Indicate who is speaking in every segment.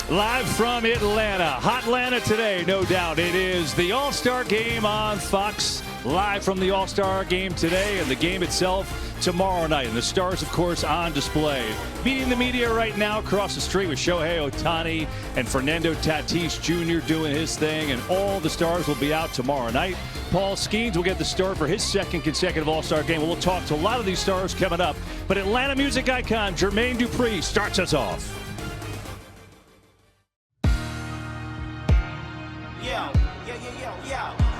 Speaker 1: Live from Atlanta. Hotlanta today, no doubt. It is the All-Star Game on Fox. Live from the All-Star Game today, and the game itself tomorrow night. And the stars, of course, on display. Meeting the media right now across the street with Shohei Ohtani and Fernando Tatis Jr. doing his thing. And all the stars will be out tomorrow night. Paul Skeens will get the start for his second consecutive All-Star Game. We'll talk to a lot of these stars coming up. But Atlanta music icon Jermaine Dupri starts us off.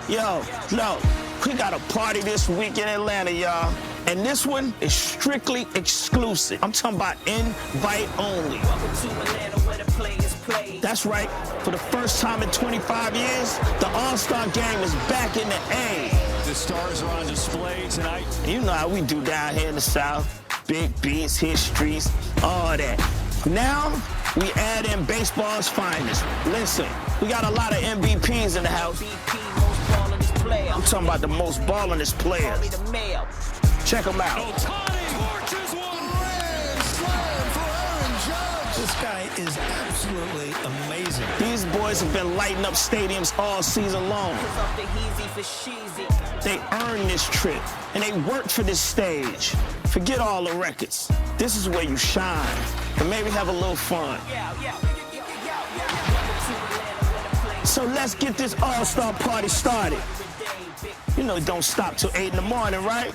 Speaker 2: Yo, no, we got a party this week in Atlanta, y'all. And this one is strictly exclusive. I'm talking about invite only. Welcome to Atlanta where the players play. That's right. For the first time in 25 years, the All-Star Game is back in the A.
Speaker 1: The stars are on display tonight.
Speaker 2: You know how we do down here in the South. Big beats, histories, all that. Now, we add in baseball's finest. Listen, we got a lot of MVPs in the house. I'm talking about the most ballingest players. Check them out.
Speaker 3: Ohtani marches one. Grand slam for Aaron Judge. This guy is absolutely amazing.
Speaker 2: These boys have been lighting up stadiums all season long. They earned this trip, and they worked for this stage. Forget all the records. This is where you shine, and maybe have a little fun. So let's get this all-star party started. You know it don't stop till 8 in the morning, right?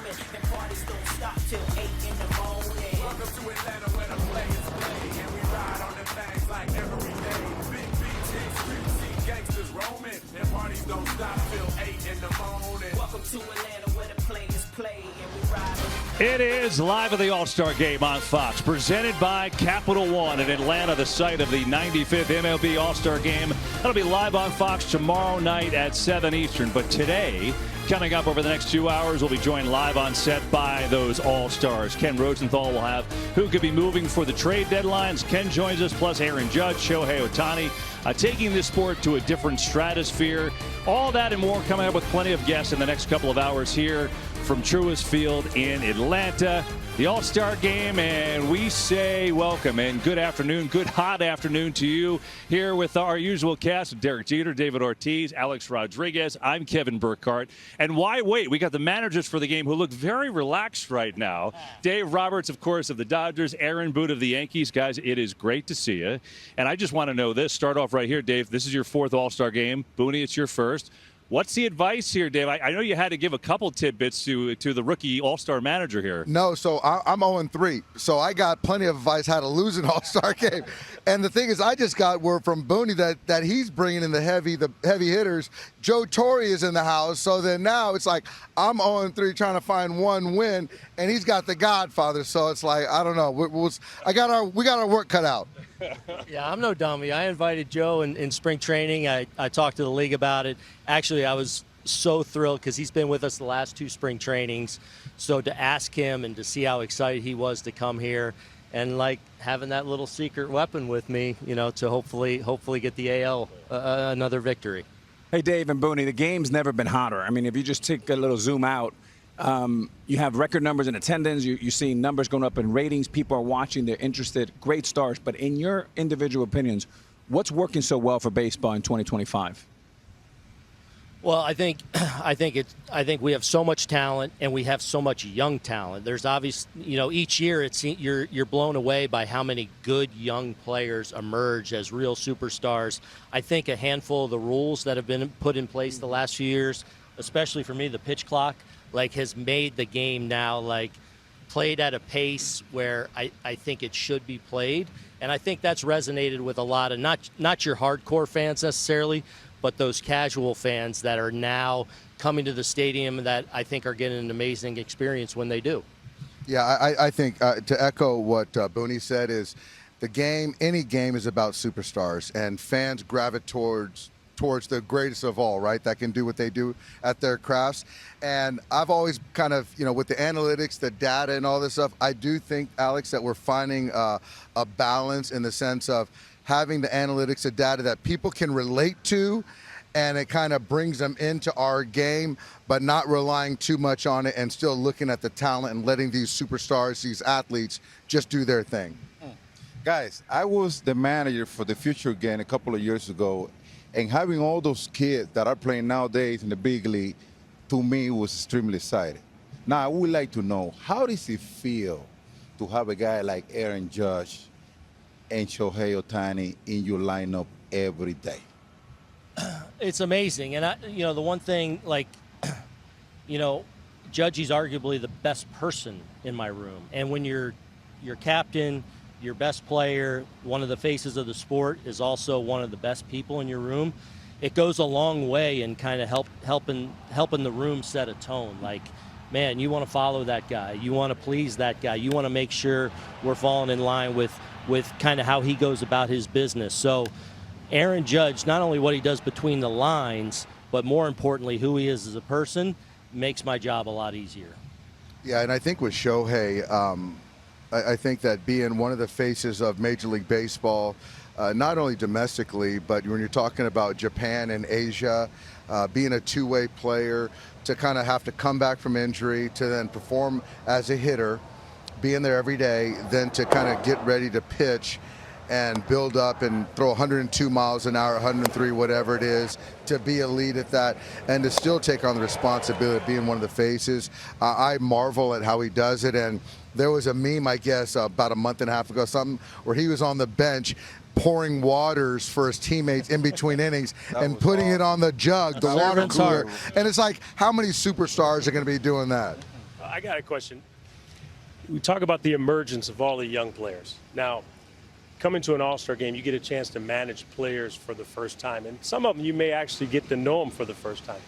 Speaker 1: It is live at the All-Star Game on Fox, presented by Capital One in Atlanta, the site of the 95th MLB All-Star Game. That'll be live on Fox tomorrow night at 7 Eastern. But today, coming up over the next 2 hours, we'll be joined live on set by those All-Stars. Ken Rosenthal will have who could be moving for the trade deadlines. Ken joins us, plus Aaron Judge, Shohei Ohtani, taking this sport to a different stratosphere. All that and more coming up with plenty of guests in the next couple of hours here from Truist Field in Atlanta, the All-Star Game, and we say welcome and good afternoon, good hot afternoon to you here with our usual cast of Derek Jeter, David Ortiz, Alex Rodriguez. I'm Kevin Burkhardt. And why wait? We got the managers for the game who look very relaxed right now. Dave Roberts, of course, of the Dodgers, Aaron Boone of the Yankees. Guys, it is great to see you. And I just want to know this. Start off right here, Dave. This is your fourth All-Star Game. Booney, it's your first. What's the advice here, Dave? I know you had to give a couple tidbits to the rookie All-Star manager here.
Speaker 4: No, so I'm 0-3. So I got plenty of advice how to lose an All-Star game. And the thing is, I just got word from Booney that he's bringing in the heavy hitters. Joe Torre is in the house. So then now it's like I'm 0-3 trying to find one win, and he's got the Godfather. So it's like, I don't know. We got our work cut out.
Speaker 5: Yeah, I'm no dummy. I invited Joe in spring training. I talked to the league about it. Actually, I was so thrilled because he's been with us the last two spring trainings. So to ask him and to see how excited he was to come here and like having that little secret weapon with me, you know, to hopefully get the AL another victory.
Speaker 6: Hey, Dave and Booney, the game's never been hotter. I mean, if you just take a little zoom out, you have record numbers in attendance. You see numbers going up in ratings. People are watching. They're interested. Great stars. But in your individual opinions, what's working so well for baseball in 2025?
Speaker 5: Well, I think we have so much talent and we have so much young talent. There's obvious, you know, each year you're blown away by how many good young players emerge as real superstars. I think a handful of the rules that have been put in place the last few years, especially for me, the pitch clock, like has made the game now like played at a pace where I think it should be played. And I think that's resonated with a lot of not your hardcore fans necessarily, but those casual fans that are now coming to the stadium that I think are getting an amazing experience when they do.
Speaker 4: Yeah, I think to echo what Booney said is the game, any game is about superstars, and fans gravitate towards the greatest of all, right, that can do what they do at their crafts. And I've always kind of, you know, with the analytics, the data and all this stuff, I do think, Alex, that we're finding a balance in the sense of having the analytics, the data that people can relate to, and it kind of brings them into our game, but not relying too much on it and still looking at the talent and letting these superstars, these athletes, just do their thing.
Speaker 7: Guys, I was the manager for the Future game a couple of years ago, and having all those kids that are playing nowadays in the big league, to me, was extremely exciting. Now, I would like to know, how does it feel to have a guy like Aaron Judge and Shohei Ohtani in your lineup every day?
Speaker 5: It's amazing. And, the one thing, Judgey's arguably the best person in my room. And when your captain, your best player, one of the faces of the sport, is also one of the best people in your room, it goes a long way in kind of helping the room set a tone. Like, man, you want to follow that guy. You want to please that guy. You want to make sure we're falling in line with kind of how he goes about his business. So Aaron Judge, not only what he does between the lines, but more importantly, who he is as a person, makes my job a lot easier.
Speaker 4: Yeah, and I think with Shohei, I think that being one of the faces of Major League Baseball, not only domestically, but when you're talking about Japan and Asia, being a two-way player, to kind of have to come back from injury, to then perform as a hitter, being there every day, then to kind of get ready to pitch and build up and throw 102 miles an hour, 103, whatever it is, to be a lead at that, and to still take on the responsibility of being one of the faces. I marvel at how he does it, and there was a meme, I guess, about a month and a half ago, something, where he was on the bench pouring waters for his teammates in between innings and putting it on the jug, the water cooler. And it's like, how many superstars are going to be doing that?
Speaker 8: I got a question. We talk about the emergence of all the young players. Now, coming to an All-Star game, you get a chance to manage players for the first time. And some of them, you may actually get to know them for the first time.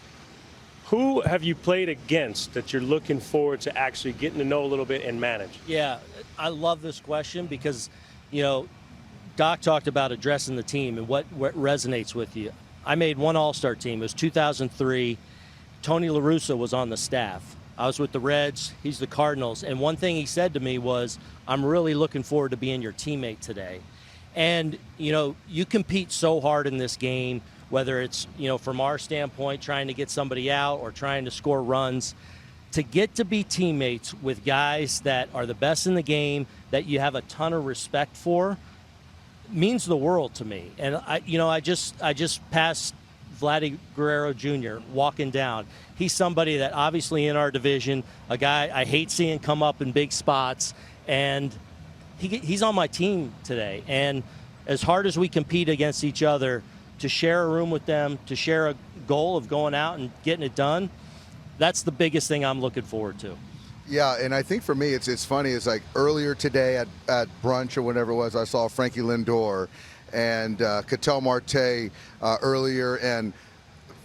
Speaker 8: Who have you played against that you're looking forward to actually getting to know a little bit and manage?
Speaker 5: Yeah, I love this question because, Doc talked about addressing the team and what resonates with you. I made one All-Star team. It was 2003. Tony La Russa was on the staff. I was with the Reds. He's the Cardinals. And one thing he said to me was, I'm really looking forward to being your teammate today. And, you compete so hard in this game, whether it's, from our standpoint, trying to get somebody out or trying to score runs. To get to be teammates with guys that are the best in the game, that you have a ton of respect for, means the world to me. And I just passed Vladdy Guerrero Jr. walking down. He's somebody that obviously in our division, a guy I hate seeing come up in big spots, and he's on my team today. And as hard as we compete against each other, to share a room with them, to share a goal of going out and getting it done, that's the biggest thing I'm looking forward to.
Speaker 4: Yeah, and I think for me, it's funny. It's like earlier today at brunch or whatever it was, I saw Frankie Lindor and Ketel Marte earlier, and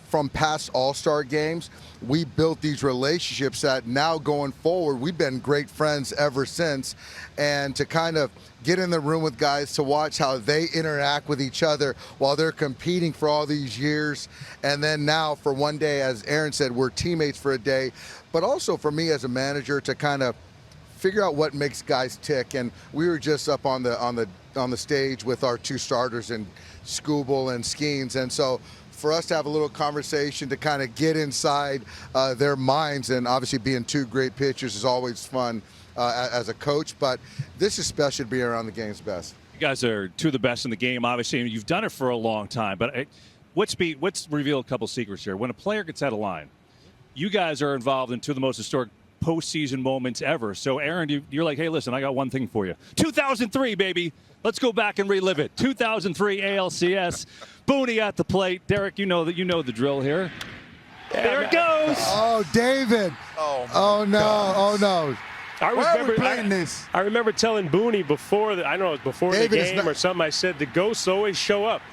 Speaker 4: from past All-Star games, we built these relationships that now going forward, we've been great friends ever since. And to kind of get in the room with guys, to watch how they interact with each other while they're competing for all these years. And then now for one day, as Aaron said, we're teammates for a day. But also for me as a manager to kind of figure out what makes guys tick. And we were just up on the stage with our two starters in Skubal and Skeens. And so for us to have a little conversation to kind of get inside their minds, and obviously being two great pitchers is always fun as a coach, but this is special to be around the game's best.
Speaker 1: You guys are two of the best in the game, obviously, and you've done it for a long time. But let's reveal a couple secrets here. When a player gets out of line, you guys are involved in two of the most historic postseason moments ever. So, Aaron, you're like, hey, listen, I got one thing for you. 2003, baby. Let's go back and relive it. 2003 ALCS. Booney at the plate. Derek, you know the drill here. There it goes.
Speaker 4: Oh, David. Oh no.
Speaker 7: God.
Speaker 4: Oh no.
Speaker 8: I remember telling Booney before I don't know, it was before
Speaker 4: David,
Speaker 8: the game or something. I said the ghosts always show up.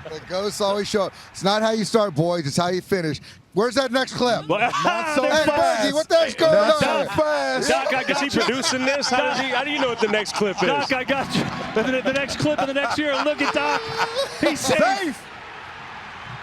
Speaker 4: The ghosts always show up. It's not how you start, boys. It's how you finish. Where's that next clip?
Speaker 1: Not
Speaker 7: so
Speaker 4: hey,
Speaker 7: fast.
Speaker 4: Bergie, what the heck's going on?
Speaker 7: So fast.
Speaker 8: Doc, is he producing this? How do you know what the next clip is?
Speaker 1: Doc, I got you. The next clip of the next year. Look at Doc. He's safe.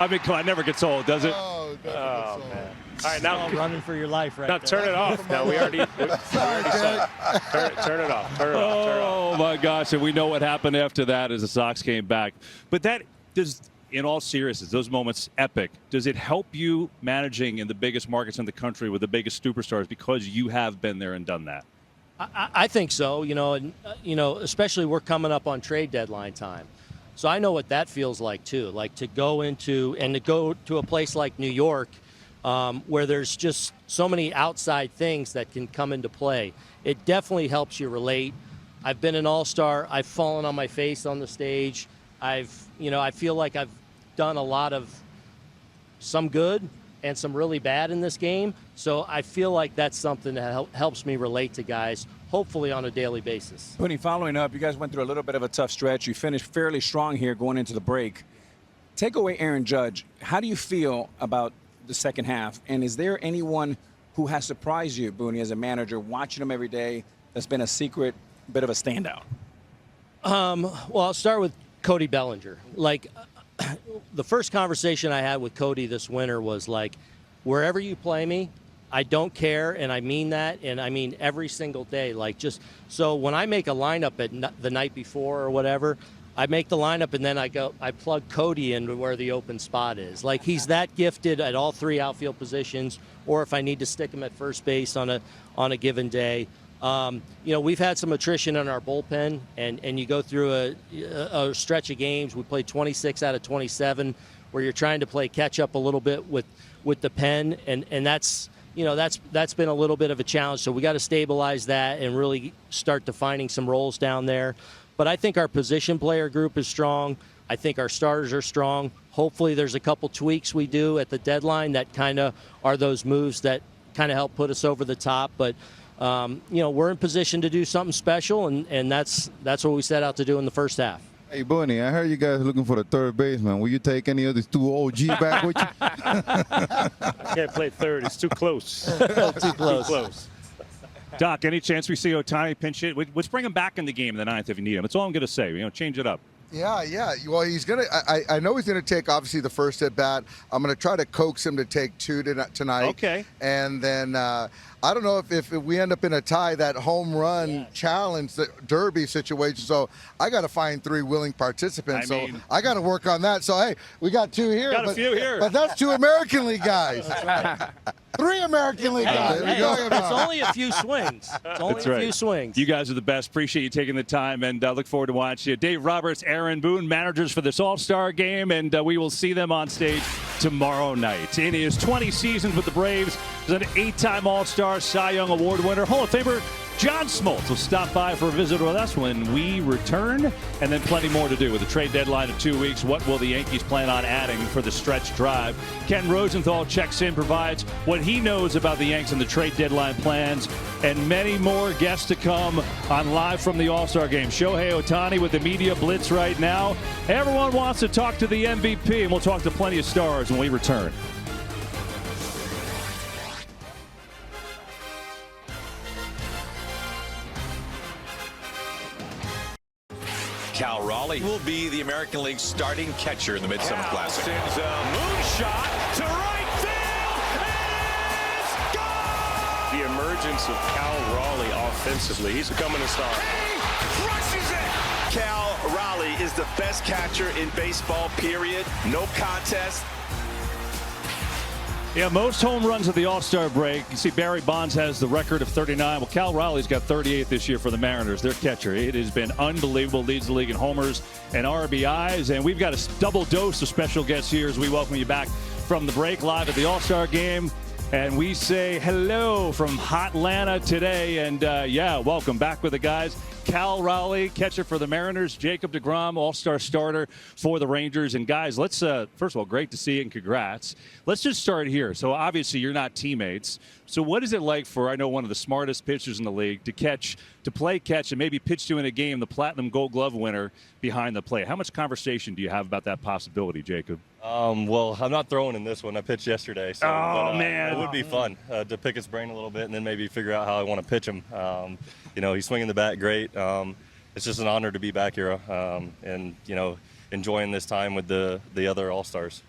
Speaker 1: I mean, come on, it never gets old, does it?
Speaker 4: Oh,
Speaker 8: man. All right, now
Speaker 5: Running for your life right
Speaker 8: now
Speaker 5: there.
Speaker 8: turn it off. Now we already saw it. Turn it off.
Speaker 1: Oh, my gosh. And we know what happened after that as the Sox came back. But that does, in all seriousness, those moments epic. Does it help you managing in the biggest markets in the country with the biggest superstars because you have been there and done that?
Speaker 5: I think so. And especially we're coming up on trade deadline time, so I know what that feels like too. Like to go to a place like New York, where there's just so many outside things that can come into play. It definitely helps you relate. I've been an all-star. I've fallen on my face on the stage. I feel like I've done a lot of some good and some really bad in this game. So I feel like that's something that helps me relate to guys, hopefully on a daily basis.
Speaker 6: Booney, following up, you guys went through a little bit of a tough stretch. You finished fairly strong here going into the break. Take away Aaron Judge. How do you feel about the second half? And is there anyone who has surprised you, Booney, as a manager, watching him every day, that's been a secret bit of a standout?
Speaker 5: Well, I'll start with Cody Bellinger. Like, the first conversation I had with Cody this winter was like, wherever you play me, I don't care, and I mean that, and I mean every single day. Like, just so when I make a lineup the night before or whatever, I make the lineup and then I plug Cody into where the open spot is. Like, he's that gifted at all three outfield positions, or if I need to stick him at first base on a given day. We've had some attrition in our bullpen, and you go through a stretch of games. We played 26 out of 27, where you're trying to play catch up a little bit with the pen, and that's been a little bit of a challenge. So we got to stabilize that and really start defining some roles down there. But I think our position player group is strong. I think our starters are strong. Hopefully there's a couple tweaks we do at the deadline that kind of are those moves that kind of help put us over the top. But we're in position to do something special, and that's what we set out to do in the first half.
Speaker 7: Hey, Booney, I heard you guys looking for the third baseman. Will you take any of these two OG back with you?
Speaker 8: I can't play third. It's too close.
Speaker 5: Too close.
Speaker 1: Doc, any chance we see Ohtani pinch hit? Let's bring him back in the game in the ninth if you need him. That's all I'm going to say. Change it up.
Speaker 4: Yeah. Well, he's going to – I know he's going to take, obviously, the first at-bat. I'm going to try to coax him to take two tonight.
Speaker 1: Okay.
Speaker 4: And then I don't know if we end up in a tie, that home run challenge, the derby situation. So I got to find three willing participants. So I got to work on that. So, hey, we got two here.
Speaker 1: Got a few here.
Speaker 4: But that's two American League guys. Three American League guys.
Speaker 5: It's only a few swings. Few swings.
Speaker 1: You guys are the best. Appreciate you taking the time, and look forward to watching you. Dave Roberts, Aaron Boone, managers for this All-Star game, and we will see them on stage tomorrow night. In his 20 seasons with the Braves, he's an 8-time All-Star, Cy Young Award winner, Hall of Famer John Smoltz will stop by for a visit with us when we return, and then plenty more to do. With a trade deadline of 2 weeks, what will the Yankees plan on adding for the stretch drive? Ken Rosenthal checks in, provides what he knows about the Yanks and the trade deadline plans, and many more guests to come on Live from the All-Star Game. Shohei Ohtani with the Media Blitz right now. Everyone wants to talk to the MVP, and we'll talk to plenty of stars when we return.
Speaker 9: Cal Raleigh will be the American League starting catcher in the Midsummer Classic.
Speaker 10: Sends a moonshot to right field, and it's gone! The emergence of Cal Raleigh offensively. He's becoming a star. He crushes it! Cal Raleigh is the best catcher in baseball, period. No contest.
Speaker 1: Yeah, most home runs at the All-Star break. You see Barry Bonds has the record of 39. Well, Cal Raleigh's got 38 this year for the Mariners, their catcher. It has been unbelievable. Leads the league in homers and RBIs. And we've got a double dose of special guests here as we welcome you back from the break live at the All-Star game. And we say hello from Hotlanta today. And, welcome back with the guys. Cal Raleigh, catcher for the Mariners. Jacob deGrom, all-star starter for the Rangers. And, guys, let's first of all, great to see you and congrats. Let's just start here. So, obviously, you're not teammates. So what is it like for, I know, one of the smartest pitchers in the league to play catch and maybe pitch to in a game the Platinum Gold Glove winner behind the plate? How much conversation do you have about that possibility, Jacob?
Speaker 11: Well, I'm not throwing in this one. I pitched yesterday. So,
Speaker 1: man.
Speaker 11: It would be fun to pick his brain a little bit and then maybe figure out how I want to pitch him. He's swinging the bat great. It's just an honor to be back here and enjoying this time with the other All-Stars.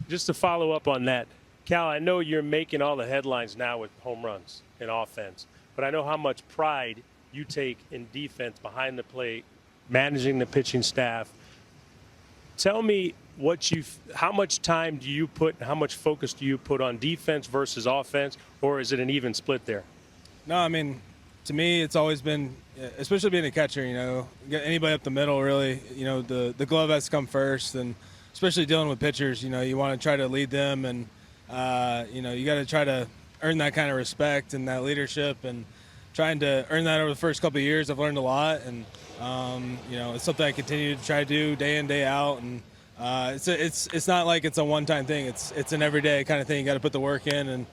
Speaker 8: Just to follow up on that, Cal, I know you're making all the headlines now with home runs and offense, but I know how much pride you take in defense behind the plate, managing the pitching staff. Tell me how much time do you put, how much focus do you put on defense versus offense, or is it an even split there?
Speaker 12: No, I mean, to me, it's always been, especially being a catcher, you know, get anybody up the middle, really, you know, the glove has to come first, and especially dealing with pitchers, you know, you want to try to lead them, and, you know, you got to try to earn that kind of respect and that leadership, and trying to earn that over the first couple of years, I've learned a lot, and, you know, it's something I continue to try to do day in, day out, and it's not like it's a one-time thing. It's an everyday kind of thing. You got to put the work in, and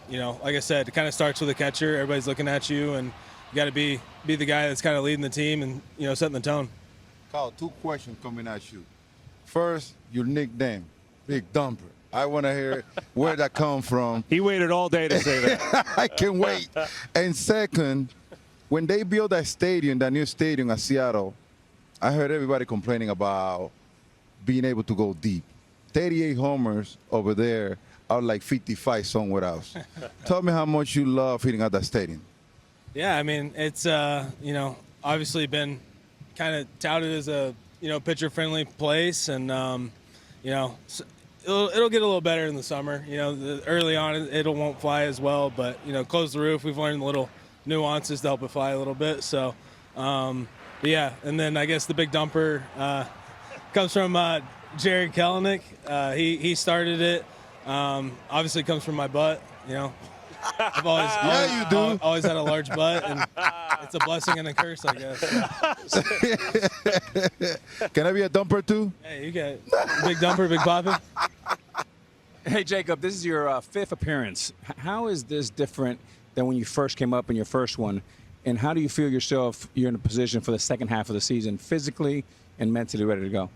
Speaker 12: you know, like I said, it kind of starts with a catcher. Everybody's looking at you, and you got to be the guy that's kind of leading the team and, you know, setting the tone.
Speaker 7: Kyle, 2 questions coming at you. First, your nickname, Big Dumper. I want to hear where that come from.
Speaker 1: He waited all day to say that.
Speaker 7: I can wait. And second, when they built that stadium, that new stadium at Seattle, I heard everybody complaining about being able to go deep. 38 homers over there are like 55 somewhere else. Tell me how much you love hitting at that stadium.
Speaker 12: Yeah, I mean, it's, you know, obviously been kind of touted as a, you know, pitcher-friendly place, and, you know, it'll get a little better in the summer. You know, early on it won't fly as well, but, you know, close the roof. We've learned little nuances to help it fly a little bit. So, but yeah, and then I guess the Big Dumper comes from Jared Kelenic. He started it. Obviously comes from my butt, you know. I've always had a large butt, and it's a blessing and a curse, I guess.
Speaker 7: Can I be a dumper too?
Speaker 12: Hey, you got Big Dumper, Big Poppin'.
Speaker 6: Hey, Jacob, this is your 5th appearance. How is this different than when you first came up in your first one? And how do you feel yourself, you're in a position for the second half of the season, physically and mentally ready to go?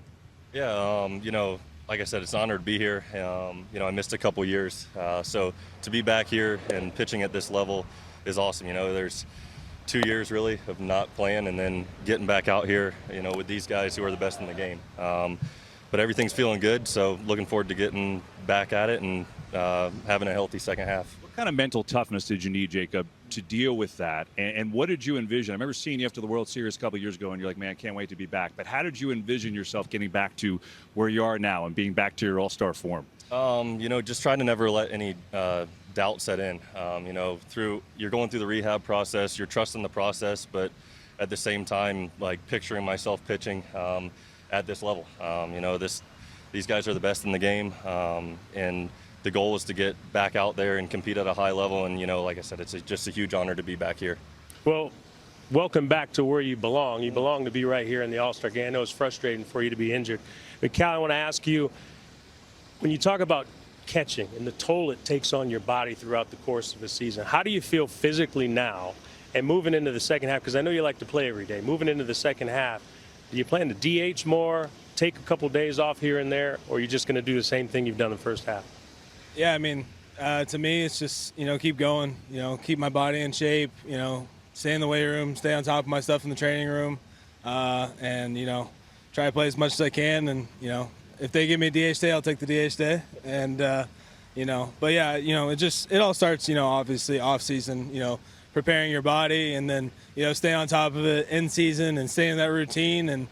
Speaker 11: Yeah, you know, like I said, it's an honor to be here. You know, I missed a couple years. So to be back here and pitching at this level is awesome. You know, there's 2 years really of not playing and then getting back out here, you know, with these guys who are the best in the game. But everything's feeling good, so looking forward to getting back at it and having a healthy second half.
Speaker 1: What kind of mental toughness did you need, Jacob, to deal with that? And what did you envision? I remember seeing you after the World Series a couple of years ago, and you're like, man, I can't wait to be back. But how did you envision yourself getting back to where you are now and being back to your all-star form?
Speaker 11: You know, just trying to never let any doubt set in. You know, you're going through the rehab process, you're trusting the process, but at the same time, like picturing myself pitching at this level. You know, these guys are the best in the game, and the goal is to get back out there and compete at a high level. And, you know, like I said, it's just a huge honor to be back here.
Speaker 8: Well, welcome back to where you belong. You belong to be right here in the All-Star game. I know it's frustrating for you to be injured. But, Cal, I want to ask you, when you talk about catching and the toll it takes on your body throughout the course of a season, how do you feel physically now and moving into the second half? Because I know you like to play every day. Moving into the second half, do you plan to DH more, take a couple days off here and there, or are you just going to do the same thing you've done in the first half?
Speaker 12: Yeah, I mean, to me, it's just, you know, keep going, you know, keep my body in shape, you know, stay in the weight room, stay on top of my stuff in the training room, and, you know, try to play as much as I can. And, you know, if they give me a DH day, I'll take the DH day. And, you know, but yeah, you know, it all starts, you know, obviously off season, you know, preparing your body, and then, you know, stay on top of it in season and stay in that routine. And,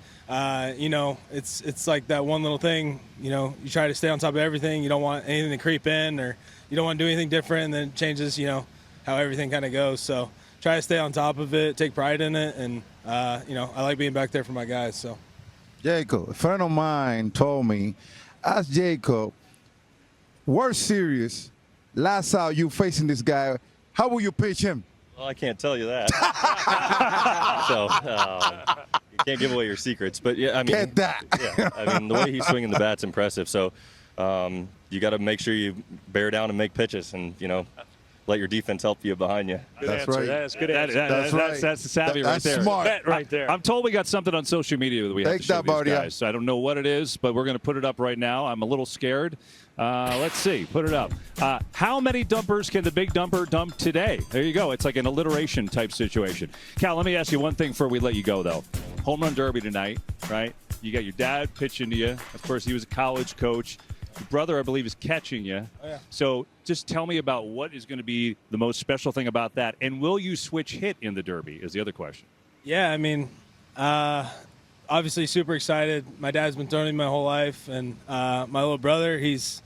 Speaker 12: you know, it's like that one little thing, you know, you try to stay on top of everything. You don't want anything to creep in, or you don't want to do anything different, and then it changes, you know, how everything kind of goes. So try to stay on top of it, take pride in it, and, you know, I like being back there for my guys. So,
Speaker 7: Jacob, a friend of mine told me, ask Jacob, World Series, last out you facing this guy, how will you pitch him?
Speaker 11: Well, I can't tell you that. So you can't give away your secrets. But yeah, I mean,
Speaker 7: get that.
Speaker 11: Yeah, I mean, the way he's swinging the bat's impressive. So you got to make sure you bear down and make pitches, and, you know, let your defense help you behind you.
Speaker 8: Good
Speaker 7: That's
Speaker 8: answer.
Speaker 7: right.
Speaker 8: That's good answer.
Speaker 1: That's savvy right there.
Speaker 7: That's smart.
Speaker 8: Bet right there.
Speaker 1: I'm told we got something on social media that we have
Speaker 7: Take
Speaker 1: to show
Speaker 7: that,
Speaker 1: these
Speaker 7: Bardia.
Speaker 1: guys. So I don't know what it is, but we're going to put it up right now. I'm a little scared. Let's see. Put it up. How many dumpers can the Big Dumper dump today? There you go. It's like an alliteration type situation. Cal, let me ask you one thing before we let you go, though. Home run derby tonight, right? You got your dad pitching to you. Of course, he was a college coach. Your brother, I believe, is catching you.
Speaker 12: Oh, yeah.
Speaker 1: So just tell me about what is going to be the most special thing about that. And will you switch hit in the derby is the other question.
Speaker 12: yeah, I mean, obviously super excited. My dad's been throwing me my whole life, and my little brother, he's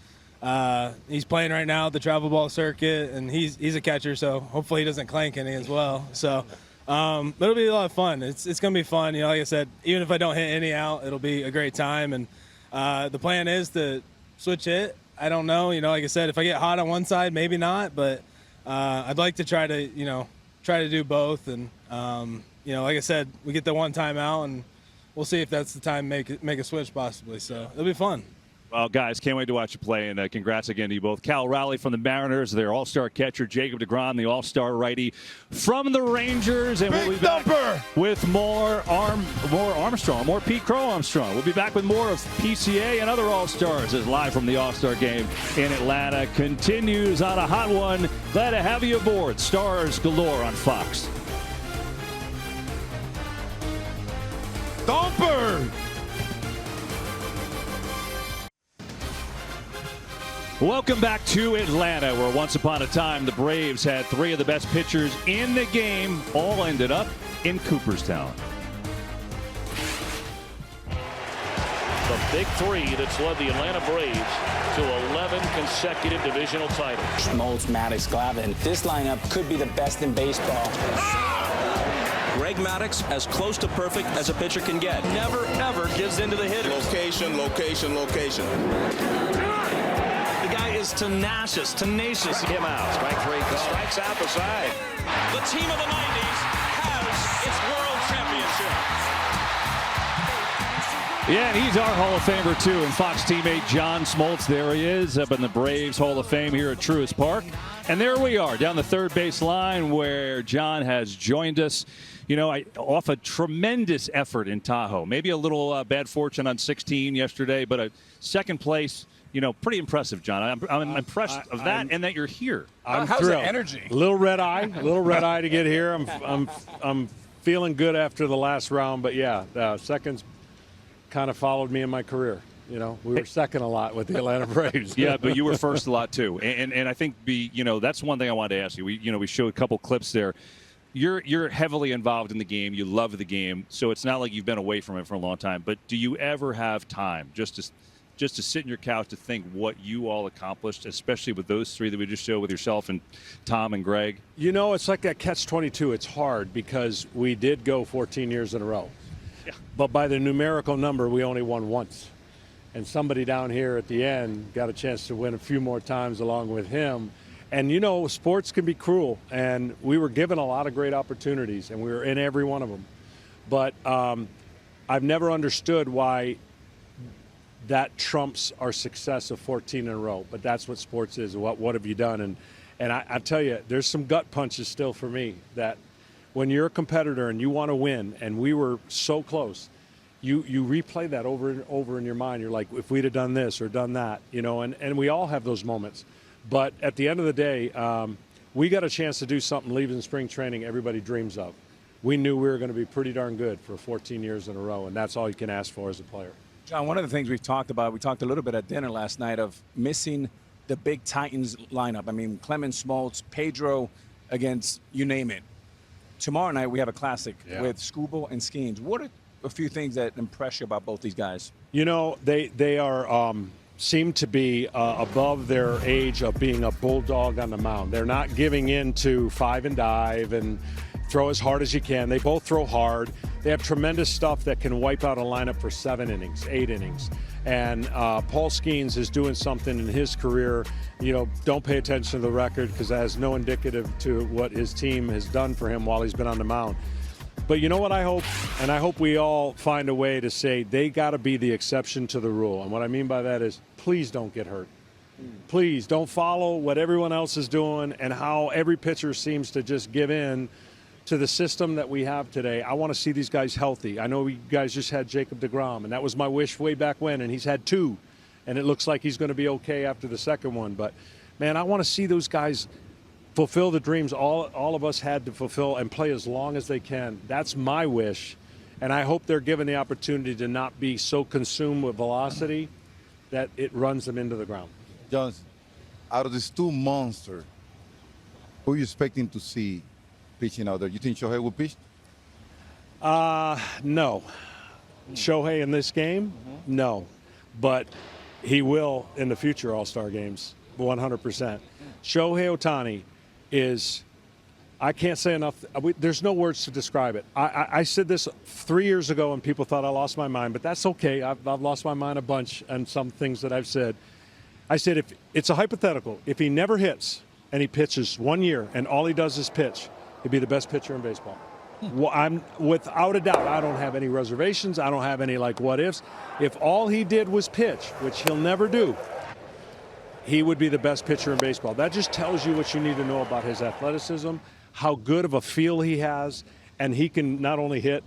Speaker 12: He's playing right now at the travel ball circuit, and he's a catcher, so hopefully he doesn't clank any as well. So it'll be a lot of fun. It's going to be fun. You know, like I said, even if I don't hit any out, it'll be a great time. And the plan is to switch hit. I don't know. You know, like I said, if I get hot on one side, maybe not. But I'd like to try to do both. And you know, like I said, we get the one time out, and we'll see if that's the time to make a switch possibly. So it'll be fun.
Speaker 1: Well, guys, can't wait to watch you play, and congrats again to you both. Cal Raleigh from the Mariners, their all-star catcher, Jacob deGrom, the all-star righty from the Rangers, and we'll be back with more Armstrong, more Pete Crow Armstrong. We'll be back with more of PCA and other all-stars as live from the all-star game in Atlanta continues on a hot one. Glad to have you aboard. Stars galore on Fox.
Speaker 3: Thumper!
Speaker 1: Welcome back to Atlanta, where once upon a time the Braves had three of the best pitchers in the game. All ended up in Cooperstown.
Speaker 13: The big three that's led the Atlanta Braves to 11 consecutive divisional titles.
Speaker 14: Smoltz, Maddox, Glavine. This lineup could be the best in baseball.
Speaker 15: Greg Maddux, as close to perfect as a pitcher can get. Never, ever gives in to the hitters.
Speaker 16: Location, location, location.
Speaker 15: The guy is tenacious.
Speaker 13: Him out. Strike three call. Strikes out the side.
Speaker 15: The team of the 90s has its world championship.
Speaker 1: Yeah, and he's our Hall of Famer, too. And Fox teammate John Smoltz, there he is, up in the Braves Hall of Fame here at Truist Park. And there we are, down the third base line where John has joined us. You know, off a tremendous effort in Tahoe. Maybe a little bad fortune on 16 yesterday, but a second place, you know, pretty impressive, John. I'm impressed of that and that you're here.
Speaker 17: How's thrilled.
Speaker 6: The energy?
Speaker 17: A little red eye to get here. I'm feeling good after the last round, but yeah, seconds kind of followed me in my career. You know, we were second a lot with the Atlanta Braves.
Speaker 1: Yeah, but you were first a lot too. And I think that's one thing I wanted to ask you. We showed a couple clips there. You're heavily involved in the game. You love the game, so it's not like you've been away from it for a long time. But do you ever have time just to sit in your couch to think what you all accomplished, especially with those three that we just showed with yourself and Tom and Greg?
Speaker 17: You know, it's like that catch-22. It's hard because we did go 14 years in a row.
Speaker 1: Yeah.
Speaker 17: But by the numerical number, we only won once. And somebody down here at the end got a chance to win a few more times along with him. And, you know, sports can be cruel, and we were given a lot of great opportunities, and we were in every one of them. But I've never understood why that trumps our success of 14 in a row. But that's what sports is. What have you done? And I tell you, there's some gut punches still for me that when you're a competitor and you want to win, and we were so close, you replay that over and over in your mind. You're like, if we'd have done this or done that, you know, and we all have those moments. But at the end of the day, we got a chance to do something leaving spring training everybody dreams of. We knew we were going to be pretty darn good for 14 years in a row, and that's all you can ask for as a player.
Speaker 6: John, one of the things we talked a little bit at dinner last night of missing the big Titans lineup. I mean, Clemens, Smoltz, Pedro against you name it. Tomorrow night we have a classic with Skubal and Skeens. What are a few things that impress you about both these guys?
Speaker 17: You know, they are seem to be above their age of being a bulldog on the mound. They're not giving in to five and dive and throw as hard as you can. They both throw hard. They have tremendous stuff that can wipe out a lineup for 7 innings, 8 innings. And Paul Skeens is doing something in his career. You know, don't pay attention to the record because that has no indicative to what his team has done for him while he's been on the mound. But you know what I hope? And I hope we all find a way to say they got to be the exception to the rule. And what I mean by that is please don't get hurt. Please don't follow what everyone else is doing and how every pitcher seems to just give in to the system that we have today. I want to see these guys healthy. I know you guys just had Jacob deGrom, and that was my wish way back when, and he's had 2. And it looks like he's going to be okay after the second one. But, man, I want to see those guys fulfill the dreams all of us had to fulfill and play as long as they can. That's my wish, and I hope they're given the opportunity to not be so consumed with velocity that it runs them into the ground.
Speaker 7: John, out of these 2 monsters, who are you expecting to see pitching out there? You think Shohei will pitch?
Speaker 17: No. Shohei in this game? No. But he will in the future All-Star games, 100%. Shohei Ohtani is, I can't say enough. There's no words to describe it. I said this 3 years ago and people thought I lost my mind, but that's okay. I've lost my mind a bunch on some things that I've said. I said, if it's a hypothetical, if he never hits and he pitches 1 year and all he does is pitch, he'd be the best pitcher in baseball. Well, I'm without a doubt. I don't have any reservations. I don't have any what ifs. If all he did was pitch, which he'll never do, he would be the best pitcher in baseball. That just tells you what you need to know about his athleticism, how good of a feel he has, and he can not only hit,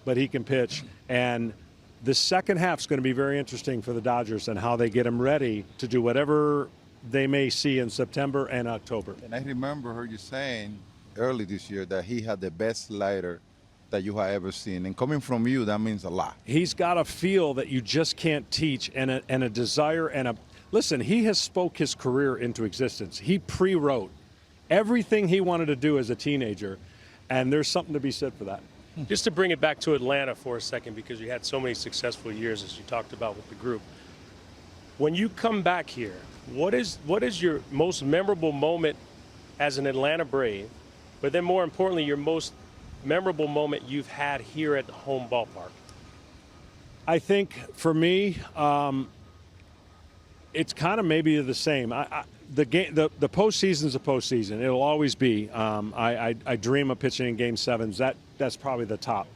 Speaker 17: but he can pitch. And the second half is going to be very interesting for the Dodgers and how they get him ready to do whatever they may see in September and October.
Speaker 7: And I remember heard you saying early this year that he had the best slider that you have ever seen. And coming from you, that means a lot.
Speaker 17: He's got a feel that you just can't teach, and a desire and a listen. He has spoke his career into existence. He pre-wrote everything he wanted to do as a teenager, and there's something to be said for that.
Speaker 8: Just to bring it back to Atlanta for a second, because you had so many successful years, as you talked about with the group. When you come back here, what is your most memorable moment as an Atlanta Brave? But then more importantly, your most memorable moment you've had here at the home ballpark?
Speaker 17: I think for me, it's kind of maybe the same. The postseason's a postseason. It'll always be. I dream of pitching in Game 7s. That's probably the top.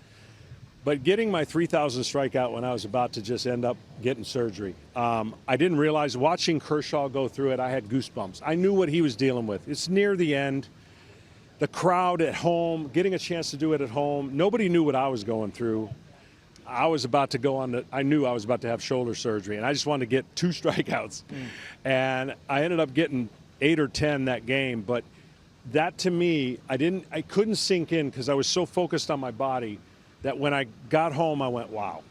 Speaker 17: But getting my 3,000 strikeout when I was about to just end up getting surgery, I didn't realize. Watching Kershaw go through it, I had goosebumps. I knew what he was dealing with. It's near the end. The crowd at home, getting a chance to do it at home. Nobody knew what I was going through. I was about to go on I knew I was about to have shoulder surgery, and I just wanted to get 2 strikeouts. And I ended up getting 8 or 10 that game. But that to me, I couldn't sink in because I was so focused on my body that when I got home, I went, wow.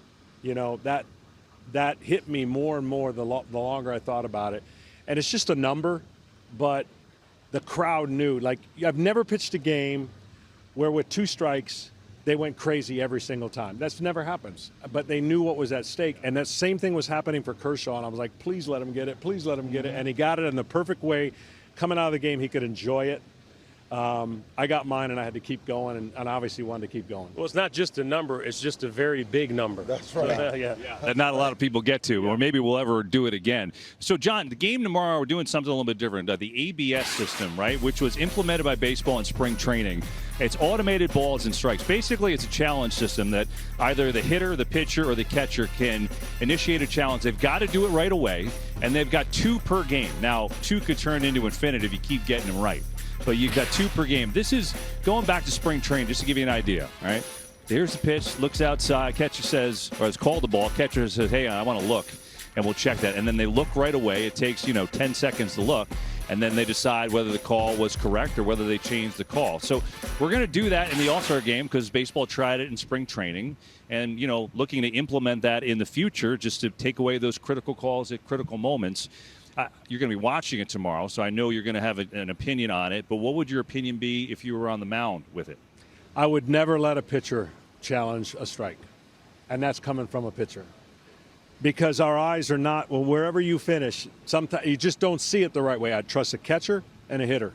Speaker 17: You know, that hit me more and more the longer I thought about it. And it's just a number, but the crowd knew. Like, I've never pitched a game where with 2 strikes, they went crazy every single time. That's never happens. But they knew what was at stake. And that same thing was happening for Kershaw. And I was like, please let him get it. Please let him get it. And he got it in the perfect way. Coming out of the game, he could enjoy it. I got mine, and I had to keep going, and obviously wanted to keep going.
Speaker 8: Well, it's not just a number. It's just a very big number.
Speaker 1: That's right. Yeah. That not a lot of people get to, or maybe we'll ever do it again. So, John, the game tomorrow, we're doing something a little bit different. The ABS system, right, which was implemented by baseball in spring training. It's automated balls and strikes. Basically, it's a challenge system that either the hitter, the pitcher, or the catcher can initiate a challenge. They've got to do it right away, and they've got 2 per game. Now, 2 could turn into infinite if you keep getting them right. But you've got 2 per game. This is going back to spring training, just to give you an idea, all right? Here's the pitch, looks outside, catcher says, or it's called the ball, catcher says, hey, I want to look, and we'll check that. And then they look right away. It takes, 10 seconds to look, and then they decide whether the call was correct or whether they changed the call. So we're going to do that in the All-Star game because baseball tried it in spring training and, looking to implement that in the future just to take away those critical calls at critical moments. You're going to be watching it tomorrow, so I know you're going to have an opinion on it. But what would your opinion be if you were on the mound with it?
Speaker 17: I would never let a pitcher challenge a strike, and that's coming from a pitcher. Because our eyes are not, wherever you finish, sometimes you just don't see it the right way. I'd trust a catcher and a hitter.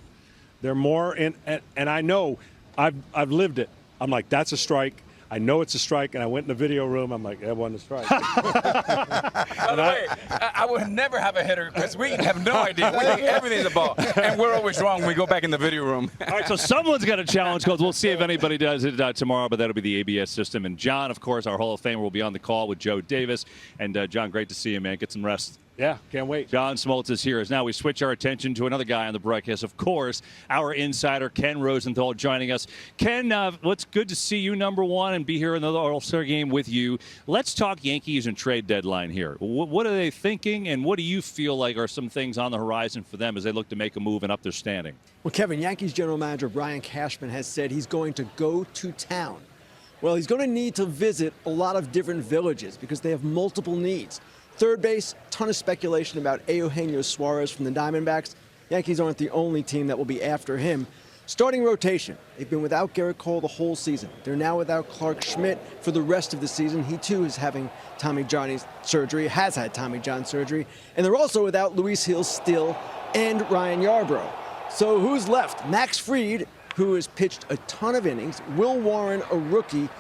Speaker 17: They're more in, and I know I've lived it. I'm like, that's a strike. I know it's a strike, and I went in the video room. I'm like, that wasn't a strike.
Speaker 6: By the way, I would never have a hitter because we have no idea. We think everything's a ball, and we're always wrong when we go back in the video room.
Speaker 1: All right, so someone's got a challenge code. We'll see if anybody does it tomorrow, but that'll be the ABS system. And John, of course, our Hall of Famer, will be on the call with Joe Davis. And, John, great to see you, man. Get some rest.
Speaker 17: Yeah, can't wait.
Speaker 1: John Smoltz is here. As now we switch our attention to another guy on the broadcast. Of course, our insider, Ken Rosenthal, joining us. Ken, it's good to see you, number one, and be here in the All-Star game with you. Let's talk Yankees and trade deadline here. What are they thinking, and what do you feel like are some things on the horizon for them as they look to make a move and up their standing?
Speaker 18: Well, Kevin, Yankees general manager Brian Cashman has said he's going to go to town. Well, he's going to need to visit a lot of different villages because they have multiple needs. Third base, ton of speculation about Eugenio Suarez from the Diamondbacks. Yankees aren't the only team that will be after him. Starting rotation. They've been without Garrett Cole the whole season. They're now without Clark Schmidt for the rest of the season. He too is having Tommy John surgery, has had Tommy John surgery. And they're also without Luis Hill still and Ryan Yarbrough. So who's left? Max Fried, who has pitched a ton of innings. Will Warren, a rookie.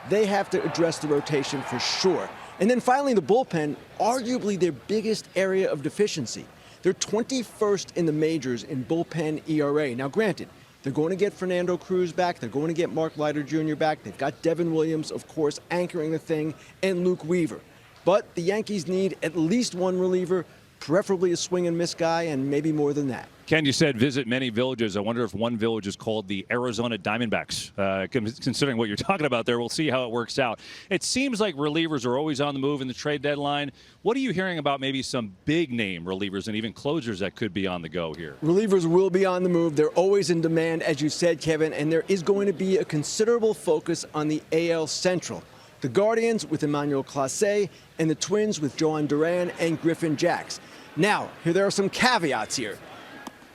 Speaker 18: They have to address the rotation for sure. And then finally the bullpen, arguably their biggest area of deficiency. They're 21st in the majors in bullpen ERA. Now granted, they're going to get Fernando Cruz back. They're going to get Mark Leiter Jr. back. They've got Devin Williams, of course, anchoring the thing, and Luke Weaver. But the Yankees need at least one reliever, preferably a swing and miss guy, and maybe more than that.
Speaker 1: Ken, you said visit many villages. I wonder if one village is called the Arizona Diamondbacks. Considering what you're talking about there, we'll see how it works out. It seems like relievers are always on the move in the trade deadline. What are you hearing about maybe some big-name relievers and even closers that could be on the go here?
Speaker 18: Relievers will be on the move. They're always in demand, as you said, Kevin, and there is going to be a considerable focus on the AL Central. The Guardians with Emmanuel Clase and the Twins with Joan Duran and Griffin Jax. Now, there are some caveats here.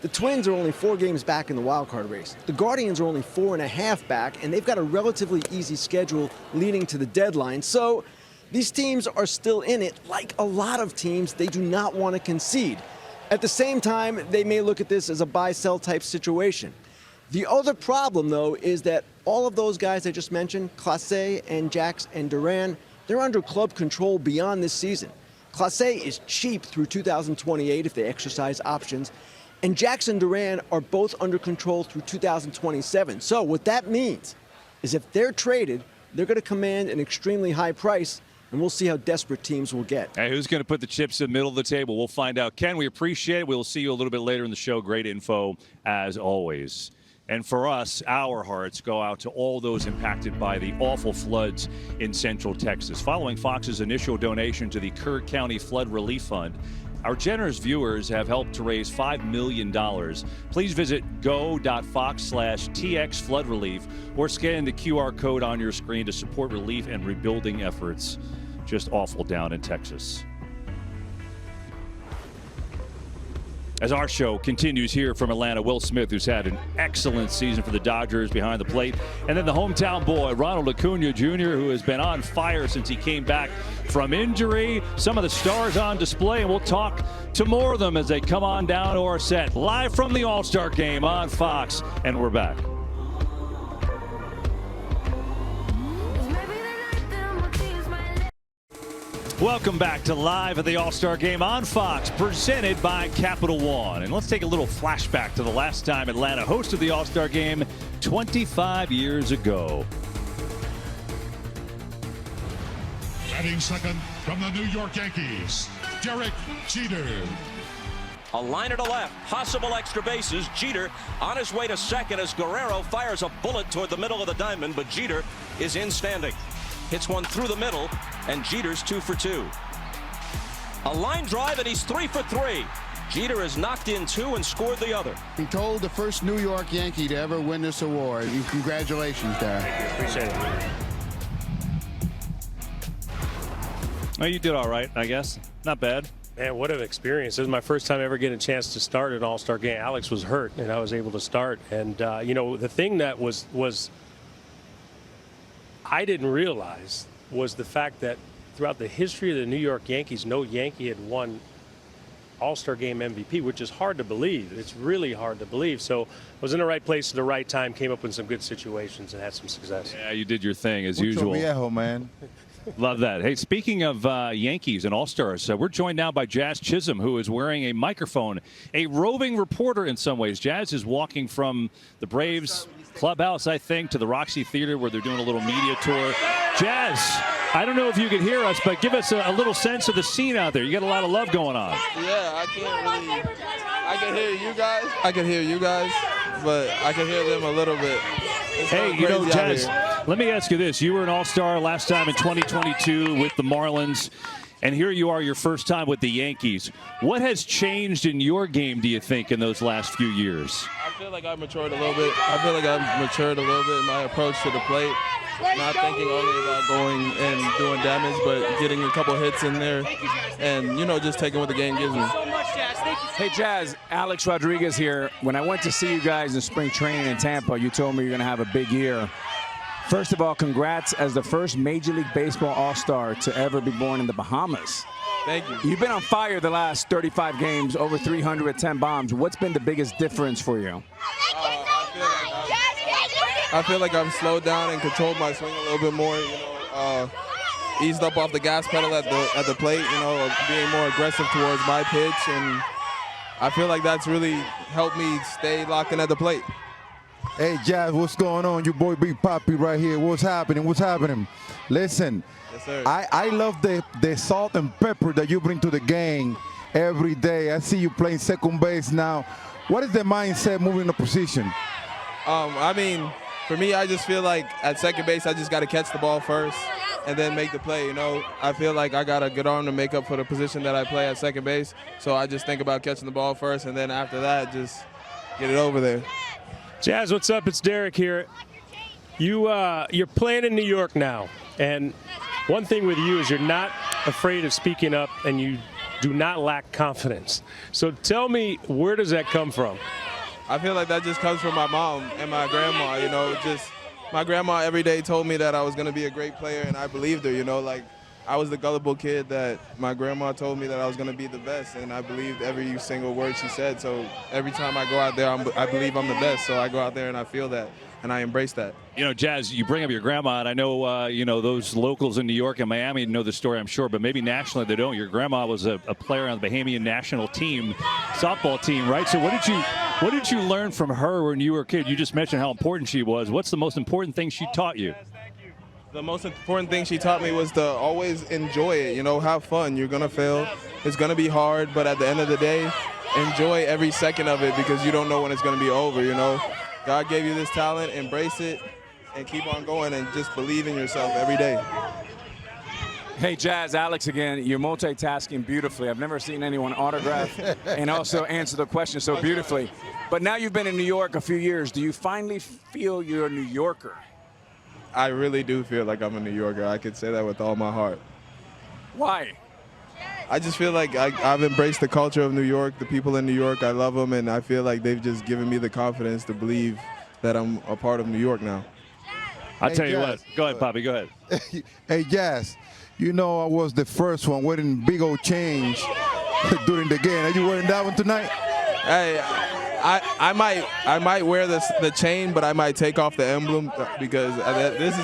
Speaker 18: The Twins are only 4 games back in the wild card race. The Guardians are only 4.5 back, and they've got a relatively easy schedule leading to the deadline. So these teams are still in it. Like a lot of teams, they do not want to concede. At the same time, they may look at this as a buy-sell type situation. The other problem, though, is that all of those guys I just mentioned, Clase and Jax and Duran, they're under club control beyond this season. Clase is cheap through 2028 if they exercise options. And Jackson Duran are both under control through 2027. So what that means is if they're traded, they're going to command an extremely high price, and we'll see how desperate teams will get.
Speaker 1: Hey, who's going to put the chips in the middle of the table? We'll find out. Ken, we appreciate it. We'll see you a little bit later in the show. Great info, as always. And for us, our hearts go out to all those impacted by the awful floods in Central Texas. Following Fox's initial donation to the Kerr County Flood Relief Fund, our generous viewers have helped to raise $5 million. Please visit go.fox/TX Flood Relief or scan the QR code on your screen to support relief and rebuilding efforts. Just awful down in Texas. As our show continues here from Atlanta, Will Smith, who's had an excellent season for the Dodgers behind the plate. And then the hometown boy, Ronald Acuna Jr., who has been on fire since he came back from injury. Some of the stars on display, and we'll talk to more of them as they come on down to our set. Live from the All-Star Game on Fox, and we're back. Welcome back to Live at the All-Star Game on Fox, presented by Capital One. And let's take a little flashback to the last time Atlanta hosted the All-Star Game 25 years ago.
Speaker 19: Batting second from the New York Yankees, Derek Jeter.
Speaker 15: A liner to left, possible extra bases. Jeter on his way to second as Guerrero fires a bullet toward the middle of the diamond, but Jeter is in standing. Hits one through the middle, and Jeter's 2 for 2. A line drive, and he's 3 for 3. Jeter has knocked in 2 and scored the other.
Speaker 20: He told the first New York Yankee to ever win this award. And congratulations, Derek.
Speaker 15: Thank you. Appreciate it.
Speaker 1: Well, you did all right, I guess. Not bad.
Speaker 8: Man, what an experience. This is my first time ever getting a chance to start an All-Star game. Alex was hurt, and I was able to start. And, you know, the thing that was I didn't realize was the fact that throughout the history of the New York Yankees, no Yankee had won All-Star Game MVP, which is hard to believe. It's really hard to believe. So I was in the right place at the right time, came up in some good situations, and had some success.
Speaker 1: Yeah, you did your thing as
Speaker 7: Mucho
Speaker 1: usual.
Speaker 7: viejo, man.
Speaker 1: Love that. Hey, speaking of Yankees and All-Stars, we're joined now by Jazz Chisholm, who is wearing a microphone, a roving reporter in some ways. Jazz is walking from the Braves clubhouse, I think, to the Roxy Theater where they're doing a little media tour. Jazz, I don't know if you can hear us, but give us a little sense of the scene out there. You got a lot of love going on.
Speaker 21: Yeah, I can't really. I can hear you guys. I can hear you guys, but I can hear them a little bit.
Speaker 1: Hey, you know, Jazz, let me ask you this. You were an All-Star last time in 2022 with the Marlins, and here you are your first time with the Yankees. What has changed in your game, do you think, in those last few years?
Speaker 21: I feel like I've matured a little bit. I feel like I've matured a little bit in my approach to the plate. not thinking only about going and doing damage, but getting a couple hits in there and, you know, just taking what the game gives me.
Speaker 6: Hey, Jazz, Alex Rodriguez here. When I went to see you guys in spring training in Tampa, you told me you're going to have a big year. First of all, congrats as the first Major League Baseball All-Star to ever be born in the Bahamas.
Speaker 21: Thank you.
Speaker 6: You've been on fire the last 35 games, over 310 bombs. What's been the biggest difference for you?
Speaker 21: I feel like I've slowed down and controlled my swing a little bit more, you know, eased up off the gas pedal at the plate, you know, being more aggressive towards my pitch, and I feel like that's really helped me stay locked in at the plate.
Speaker 7: Hey, Jazz, what's going on? Your boy Big Papi right here. What's happening? What's happening? Listen,
Speaker 21: yes, sir.
Speaker 7: I love the salt and pepper that you bring to the game every day. I see you playing second base now. What is the mindset moving the position?
Speaker 21: I mean, for me, I just feel like at second base, I just got to catch the ball first and then make the play, you know. I feel like I got a good arm to make up for the position that I play at second base, so I just think about catching the ball first, and then after that, just get it over there.
Speaker 8: Jazz, what's up? It's Derek here. You're playing in New York now, and one thing with you is you're not afraid of speaking up, and you do not lack confidence. So tell me, where does that come from?
Speaker 21: I feel like that just comes from my mom and my grandma, you know. Just my grandma every day told me that I was going to be a great player, and I believed her, you know. Like, I was the gullible kid that my grandma told me that I was going to be the best, and I believed every single word she said. So every time I go out there, I believe I'm the best. So I go out there and I feel that, and I embrace that.
Speaker 1: You know, Jazz, you bring up your grandma, and I know, you know, those locals in New York and Miami know the story, I'm sure, but maybe nationally they don't. Your grandma was a player on the Bahamian national team, softball team, right? So what did you learn from her when you were a kid? You just mentioned how important she was. What's the most important thing she taught you?
Speaker 21: The most important thing she taught me was to always enjoy it, you know, have fun. You're going to fail. It's going to be hard, but at the end of the day, enjoy every second of it because you don't know when it's going to be over, you know. God gave you this talent, embrace it, and keep on going and just believe in yourself every day.
Speaker 6: Hey, Jazz, Alex again. You're multitasking beautifully. I've never seen anyone autograph and also answer the question so beautifully. But now you've been in New York a few years. Do you finally feel you're a New Yorker?
Speaker 21: I really do feel like I'm a New Yorker. I could say that with all my heart.
Speaker 6: Why?
Speaker 21: I just feel like I've embraced the culture of New York, the people in New York. I love them, and I feel like they've just given me the confidence to believe that I'm a part of New York now.
Speaker 1: I'll tell you what. Go ahead, Poppy. Go ahead.
Speaker 7: Hey, Jazz, you know I was the first one wearing big old change during the game. Are you wearing that one tonight?
Speaker 21: Hey, I might wear the chain, but I might take off the emblem because this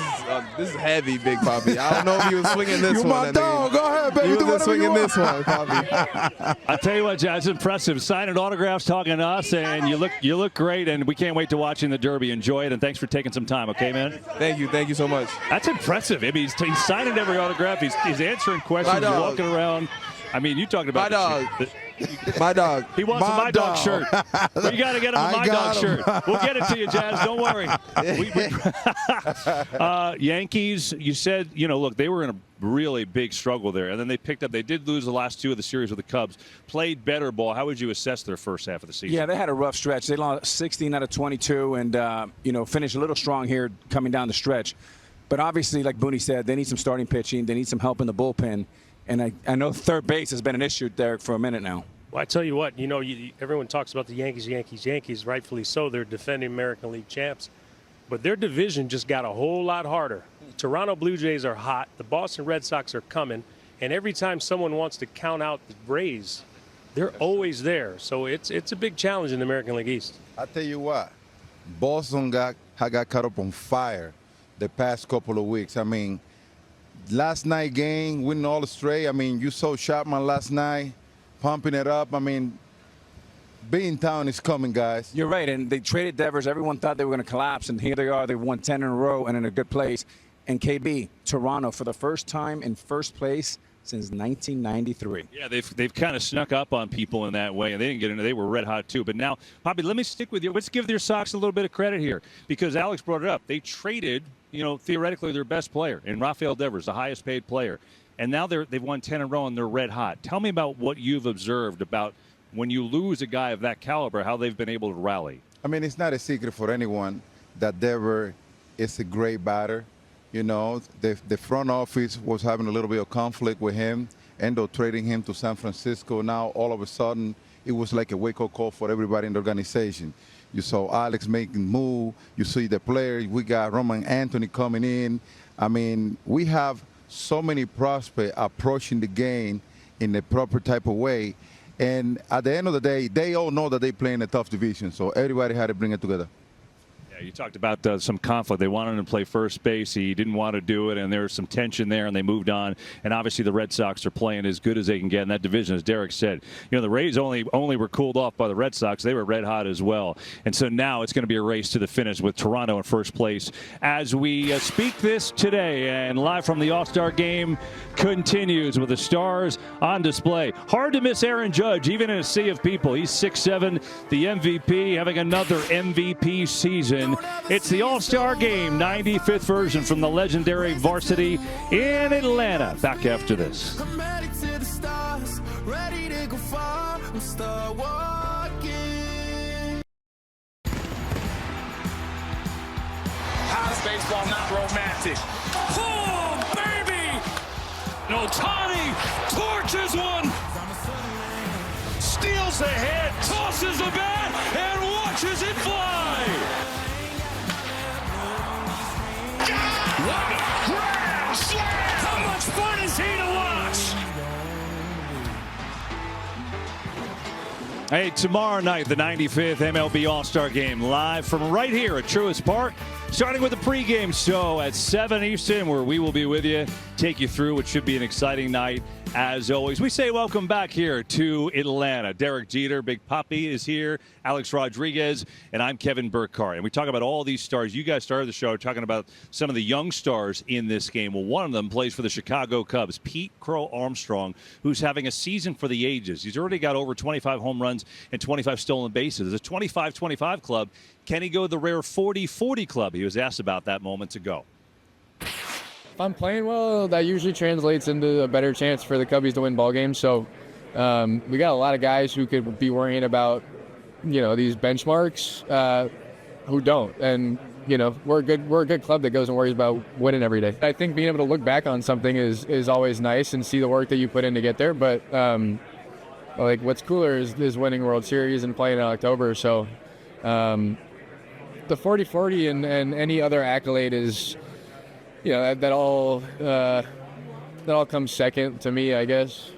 Speaker 21: is heavy, Big Poppy. I don't know if he was swinging this one.
Speaker 7: You my dog. Go ahead, baby.
Speaker 21: He
Speaker 7: Do
Speaker 21: was swinging
Speaker 7: you
Speaker 21: this one, Poppy.
Speaker 1: I'll tell you what, Jazz, it's impressive. Signing autographs, talking to us, and you look great, and we can't wait to watch you in the Derby. Enjoy it, and thanks for taking some time, okay, man?
Speaker 21: Thank you so much.
Speaker 1: That's impressive. I mean, he's signing every autograph. He's answering questions. He's walking around. I mean, you talking about
Speaker 21: my dog. My dog.
Speaker 1: He wants a My Dog shirt. We got to get him a My Dog shirt. We'll get it to you, Jazz. Don't worry. Yankees, you said, you know, look, they were in a really big struggle there, and then they picked up. They did lose the last two of the series with the Cubs. Played better ball. How would you assess their first half of the season?
Speaker 6: Yeah, they had a rough stretch. They lost 16 out of 22 and, you know, finished a little strong here coming down the stretch. But obviously, like Booney said, they need some starting pitching. They need some help in the bullpen. And I know third base has been an issue, Derek, for a minute now.
Speaker 8: Well, I tell you what, you know, everyone talks about the Yankees, rightfully so. They're defending American League champs. But their division just got a whole lot harder. Toronto Blue Jays are hot. The Boston Red Sox are coming. And every time someone wants to count out the Rays, they're always there. So it's a big challenge in the American League East.
Speaker 7: I tell you what, Boston got caught up on fire the past couple of weeks. I mean, last night game, winning all the straight. I mean, you saw Chapman last night, pumping it up. I mean, Beantown is coming, guys.
Speaker 6: You're right, and they traded Devers. Everyone thought they were going to collapse, and here they are. They won 10 in a row and in a good place. And KB, Toronto, for the first time in first place since 1993.
Speaker 1: Yeah, they've kind of snuck up on people in that way, and they didn't get into. They were red hot too. But now, Poppy, let me stick with you. Let's give their Sox a little bit of credit here because Alex brought it up. They traded, you know, theoretically their best player in Rafael Devers, the highest paid player, and now they've won 10 in a row and they're red hot. Tell me about what you've observed about when you lose a guy of that caliber, how they've been able to rally.
Speaker 7: I mean, it's not a secret for anyone that Devers is a great batter. You know, the front office was having a little bit of conflict with him. Endo trading him to San Francisco. Now, all of a sudden, it was like a wake-up call for everybody in the organization. You saw Alex making move. You see the players. We got Roman Anthony coming in. I mean, we have so many prospects approaching the game in the proper type of way. And at the end of the day, they all know that they play in a tough division. So everybody had to bring it together.
Speaker 1: You talked about some conflict. They wanted him to play first base. He didn't want to do it, and there was some tension there, and they moved on. And obviously, the Red Sox are playing as good as they can get in that division, as Derek said. You know, the Rays only were cooled off by the Red Sox. They were red hot as well. And so now it's going to be a race to the finish with Toronto in first place as we speak this today. And live from the All-Star Game continues with the stars on display. Hard to miss Aaron Judge, even in a sea of people. He's 6'7", the MVP, having another MVP season. It's the All-Star Game 95th version from the legendary Varsity in Atlanta. Back after this.
Speaker 3: I'm ready to the stars, ready to go far and start walking.
Speaker 10: How's baseball not romantic? Oh, baby! Ohtani torches one. Steals the hit, tosses the bat, and watches it fly. What a grand slam! How much fun is he to watch?
Speaker 1: Hey, tomorrow night, the 95th MLB All-Star Game, live from right here at Truist Park, starting with the pregame show at 7 Eastern, where we will be with you, take you through what should be an exciting night. As always, we say welcome back here to Atlanta. Derek Jeter, Big Papi is here, Alex Rodriguez, and I'm Kevin Burkhardt. And we talk about all these stars. You guys started the show talking about some of the young stars in this game. Well, one of them plays for the Chicago Cubs, Pete Crow Armstrong, who's having a season for the ages. He's already got over 25 home runs and 25 stolen bases. It's a 25-25 club. Can he go the rare 40-40 club? He was asked about that moments ago.
Speaker 2: If I'm playing well, that usually translates into a better chance for the Cubbies to win ball games. So we got a lot of guys who could be worrying about, these benchmarks who don't. And, we're a good club that goes and worries about winning every day. I think being able to look back on something is always nice and see the work that you put in to get there. But what's cooler is winning World Series and playing in October. So the 40-40 and any other accolade is, that all comes second to me, I guess.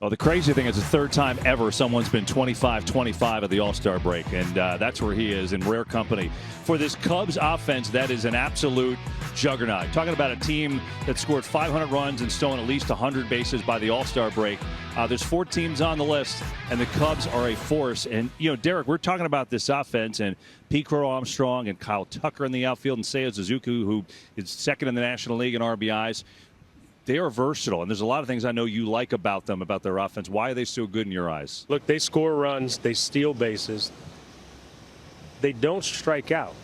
Speaker 1: Well, the crazy thing is the third time ever someone's been 25-25 at the All-Star break, and that's where he is in rare company. For this Cubs offense, that is an absolute juggernaut. Talking about a team that scored 500 runs and stolen at least 100 bases by the All-Star break. There's 4 teams on the list, and the Cubs are a force. And, Derek, we're talking about this offense, and Pete Crow Armstrong and Kyle Tucker in the outfield and Seiya Suzuki, who is second in the National League in RBIs. They are versatile, and there's a lot of things I know you like about them, about their offense. Why are they so good in your eyes?
Speaker 8: Look, they score runs, they steal bases. They don't strike out,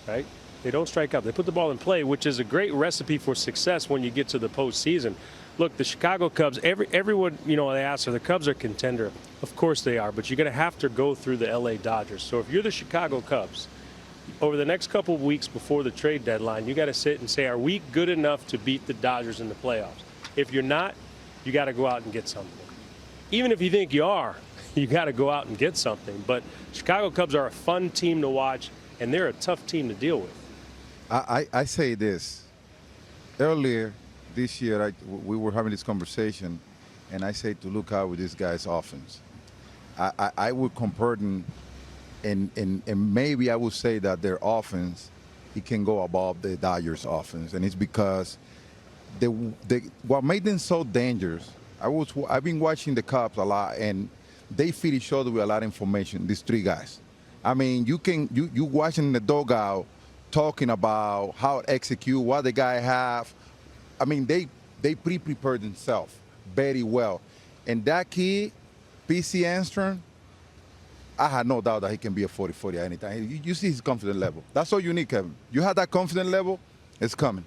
Speaker 8: right? They don't strike out. They put the ball in play, which is a great recipe for success when you get to the postseason. Look, the Chicago Cubs, everyone, they ask, are the Cubs a contender? Of course they are, but you're going to have to go through the L.A. Dodgers. So if you're the Chicago Cubs, over the next couple of weeks before the trade deadline, you got to sit and say, are we good enough to beat the Dodgers in the playoffs? If you're not, you got to go out and get something. Even if you think you are, you got to go out and get something. But Chicago Cubs are a fun team to watch, and they're a tough team to deal with.
Speaker 7: I say this. Earlier this year, we were having this conversation, and I say to look out with this guy's offense. I would compare them, and maybe I would say that their offense, it can go above the Dodgers' offense, and it's because what made them so dangerous. I've been watching the Cubs a lot, and they feed each other with a lot of information. These 3 guys. I mean, you watching the dugout, talking about how to execute, what the guy have. I mean, they pre-prepared themselves very well, and that kid, P.C. Armstrong, I had no doubt that he can be a 40-40 at any time. You see his confidence level. That's all you need, Kevin. You have that confidence level, it's coming.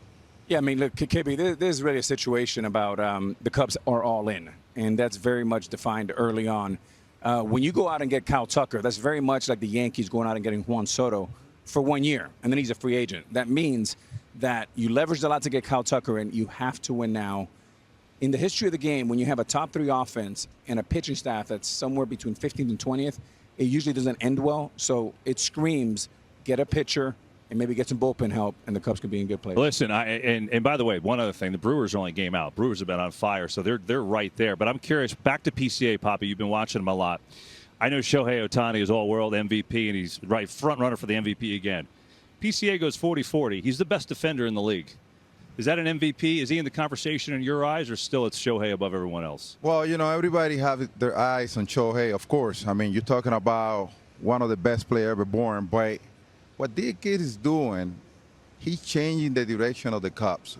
Speaker 6: Yeah, I mean, look, KB, there's really a situation about the Cubs are all in, and that's very much defined early on. When you go out and get Kyle Tucker, that's very much like the Yankees going out and getting Juan Soto for 1 year, and then he's a free agent. That means that you leveraged a lot to get Kyle Tucker in. You have to win now. In the history of the game, when you have a top 3 offense and a pitching staff that's somewhere between 15th and 20th, it usually doesn't end well. So it screams, get a pitcher and maybe get some bullpen help, and the Cubs can be in good place.
Speaker 1: Listen, and by the way, one other thing, the Brewers are only game out. Brewers have been on fire, so they're right there. But I'm curious, back to PCA, Poppy. You've been watching them a lot. I know Shohei Ohtani is all-world MVP, and he's front runner for the MVP again. PCA goes 40-40. He's the best defender in the league. Is that an MVP? Is he in the conversation in your eyes, or still it's Shohei above everyone else?
Speaker 7: Well, everybody have their eyes on Shohei, of course. I mean, you're talking about one of the best players ever born. But what this kid is doing, he's changing the direction of the Cubs,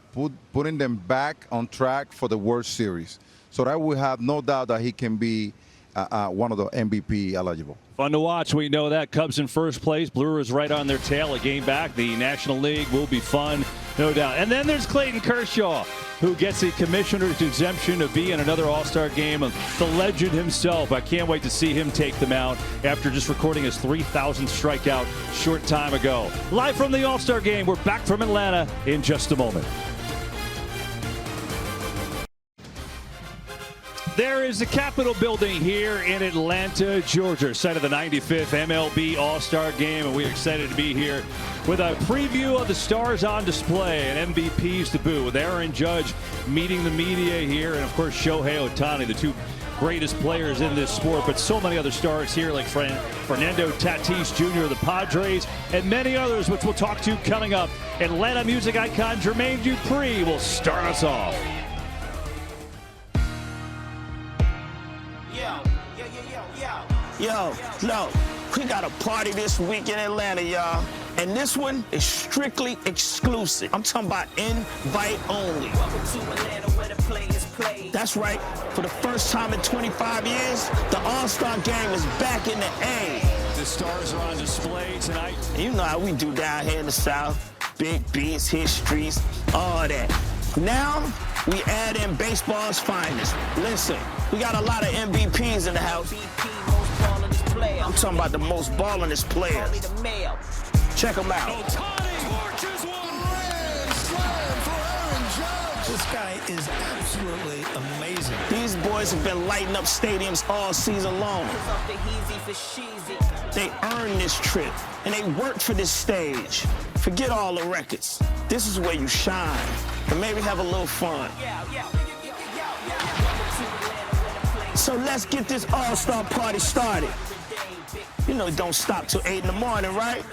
Speaker 7: putting them back on track for the World Series. So that we have no doubt that he can be one of the MVP eligible.
Speaker 1: Fun to watch. We know that. Cubs in first place. Brewers right on their tail. A game back. The National League will be fun, no doubt. And then there's Clayton Kershaw, who gets the commissioner's exemption to be in another All-Star game. The legend himself. I can't wait to see him take them out after just recording his 3,000th strikeout short time ago. Live from the All-Star game. We're back from Atlanta in just a moment. There is the Capitol building here in Atlanta, Georgia, site of the 95th MLB All-Star Game, and we're excited to be here with a preview of the stars on display and MVPs to boot, with Aaron Judge meeting the media here, and of course Shohei Ohtani, the 2 greatest players in this sport, but so many other stars here like Fernando Tatis Jr. of the Padres, and many others, which we'll talk to coming up. Atlanta music icon Jermaine Dupri will start us off.
Speaker 4: Yo, no, we got a party this week in Atlanta, y'all. And this one is strictly exclusive. I'm talking about invite only. Welcome to Atlanta, where the players play. That's right. For the first time in 25 years, the All-Star Game is back in the A.
Speaker 1: The stars are on display tonight.
Speaker 4: You know how we do down here in the South. Big beats, histories, all that. Now, we add in baseball's finest. Listen, we got a lot of MVPs in the house. I'm talking about the most ballingest players. Check them out.
Speaker 3: This guy is absolutely amazing.
Speaker 4: These boys have been lighting up stadiums all season long. They earned this trip, and they worked for this stage. Forget all the records. This is where you shine, and maybe have a little fun. So let's get this all-star party started. You know it don't stop till 8 in the morning, right?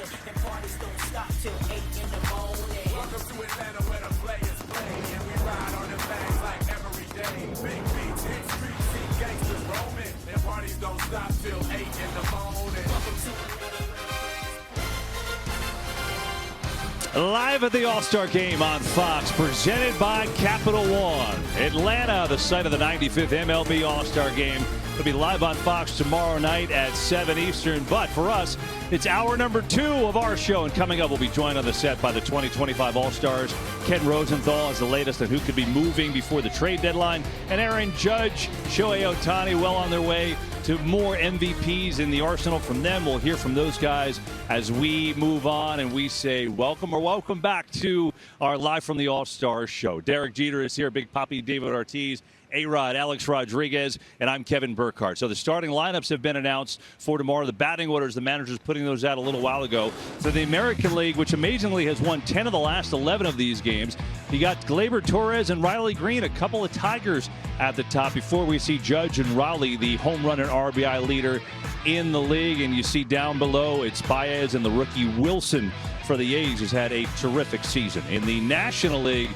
Speaker 1: Live at the All-Star Game on Fox, presented by Capital One. Atlanta, the site of the 95th MLB All-Star Game. It'll be live on Fox tomorrow night at 7 Eastern. But for us, it's hour number 2 of our show. And coming up, we'll be joined on the set by the 2025 All-Stars. Ken Rosenthal has the latest on who could be moving before the trade deadline. And Aaron Judge, Shohei Ohtani, well on their way to more MVPs in the arsenal from them. We'll hear from those guys as we move on, and we say welcome or welcome back to our Live from the All-Stars show. Derek Jeter is here, Big Papi, David Ortiz, A-Rod, Alex Rodriguez, and I'm Kevin Burkhardt. So the starting lineups have been announced for tomorrow. The batting orders, the manager's putting those out a little while ago. So the American League, which amazingly has won 10 of the last 11 of these games, you got Gleyber Torres and Riley Green, a couple of Tigers at the top before we see Judge and Raleigh, the home run and RBI leader in the league. And you see down below, it's Baez and the rookie Wilson for the A's, who's had a terrific season. In the National League,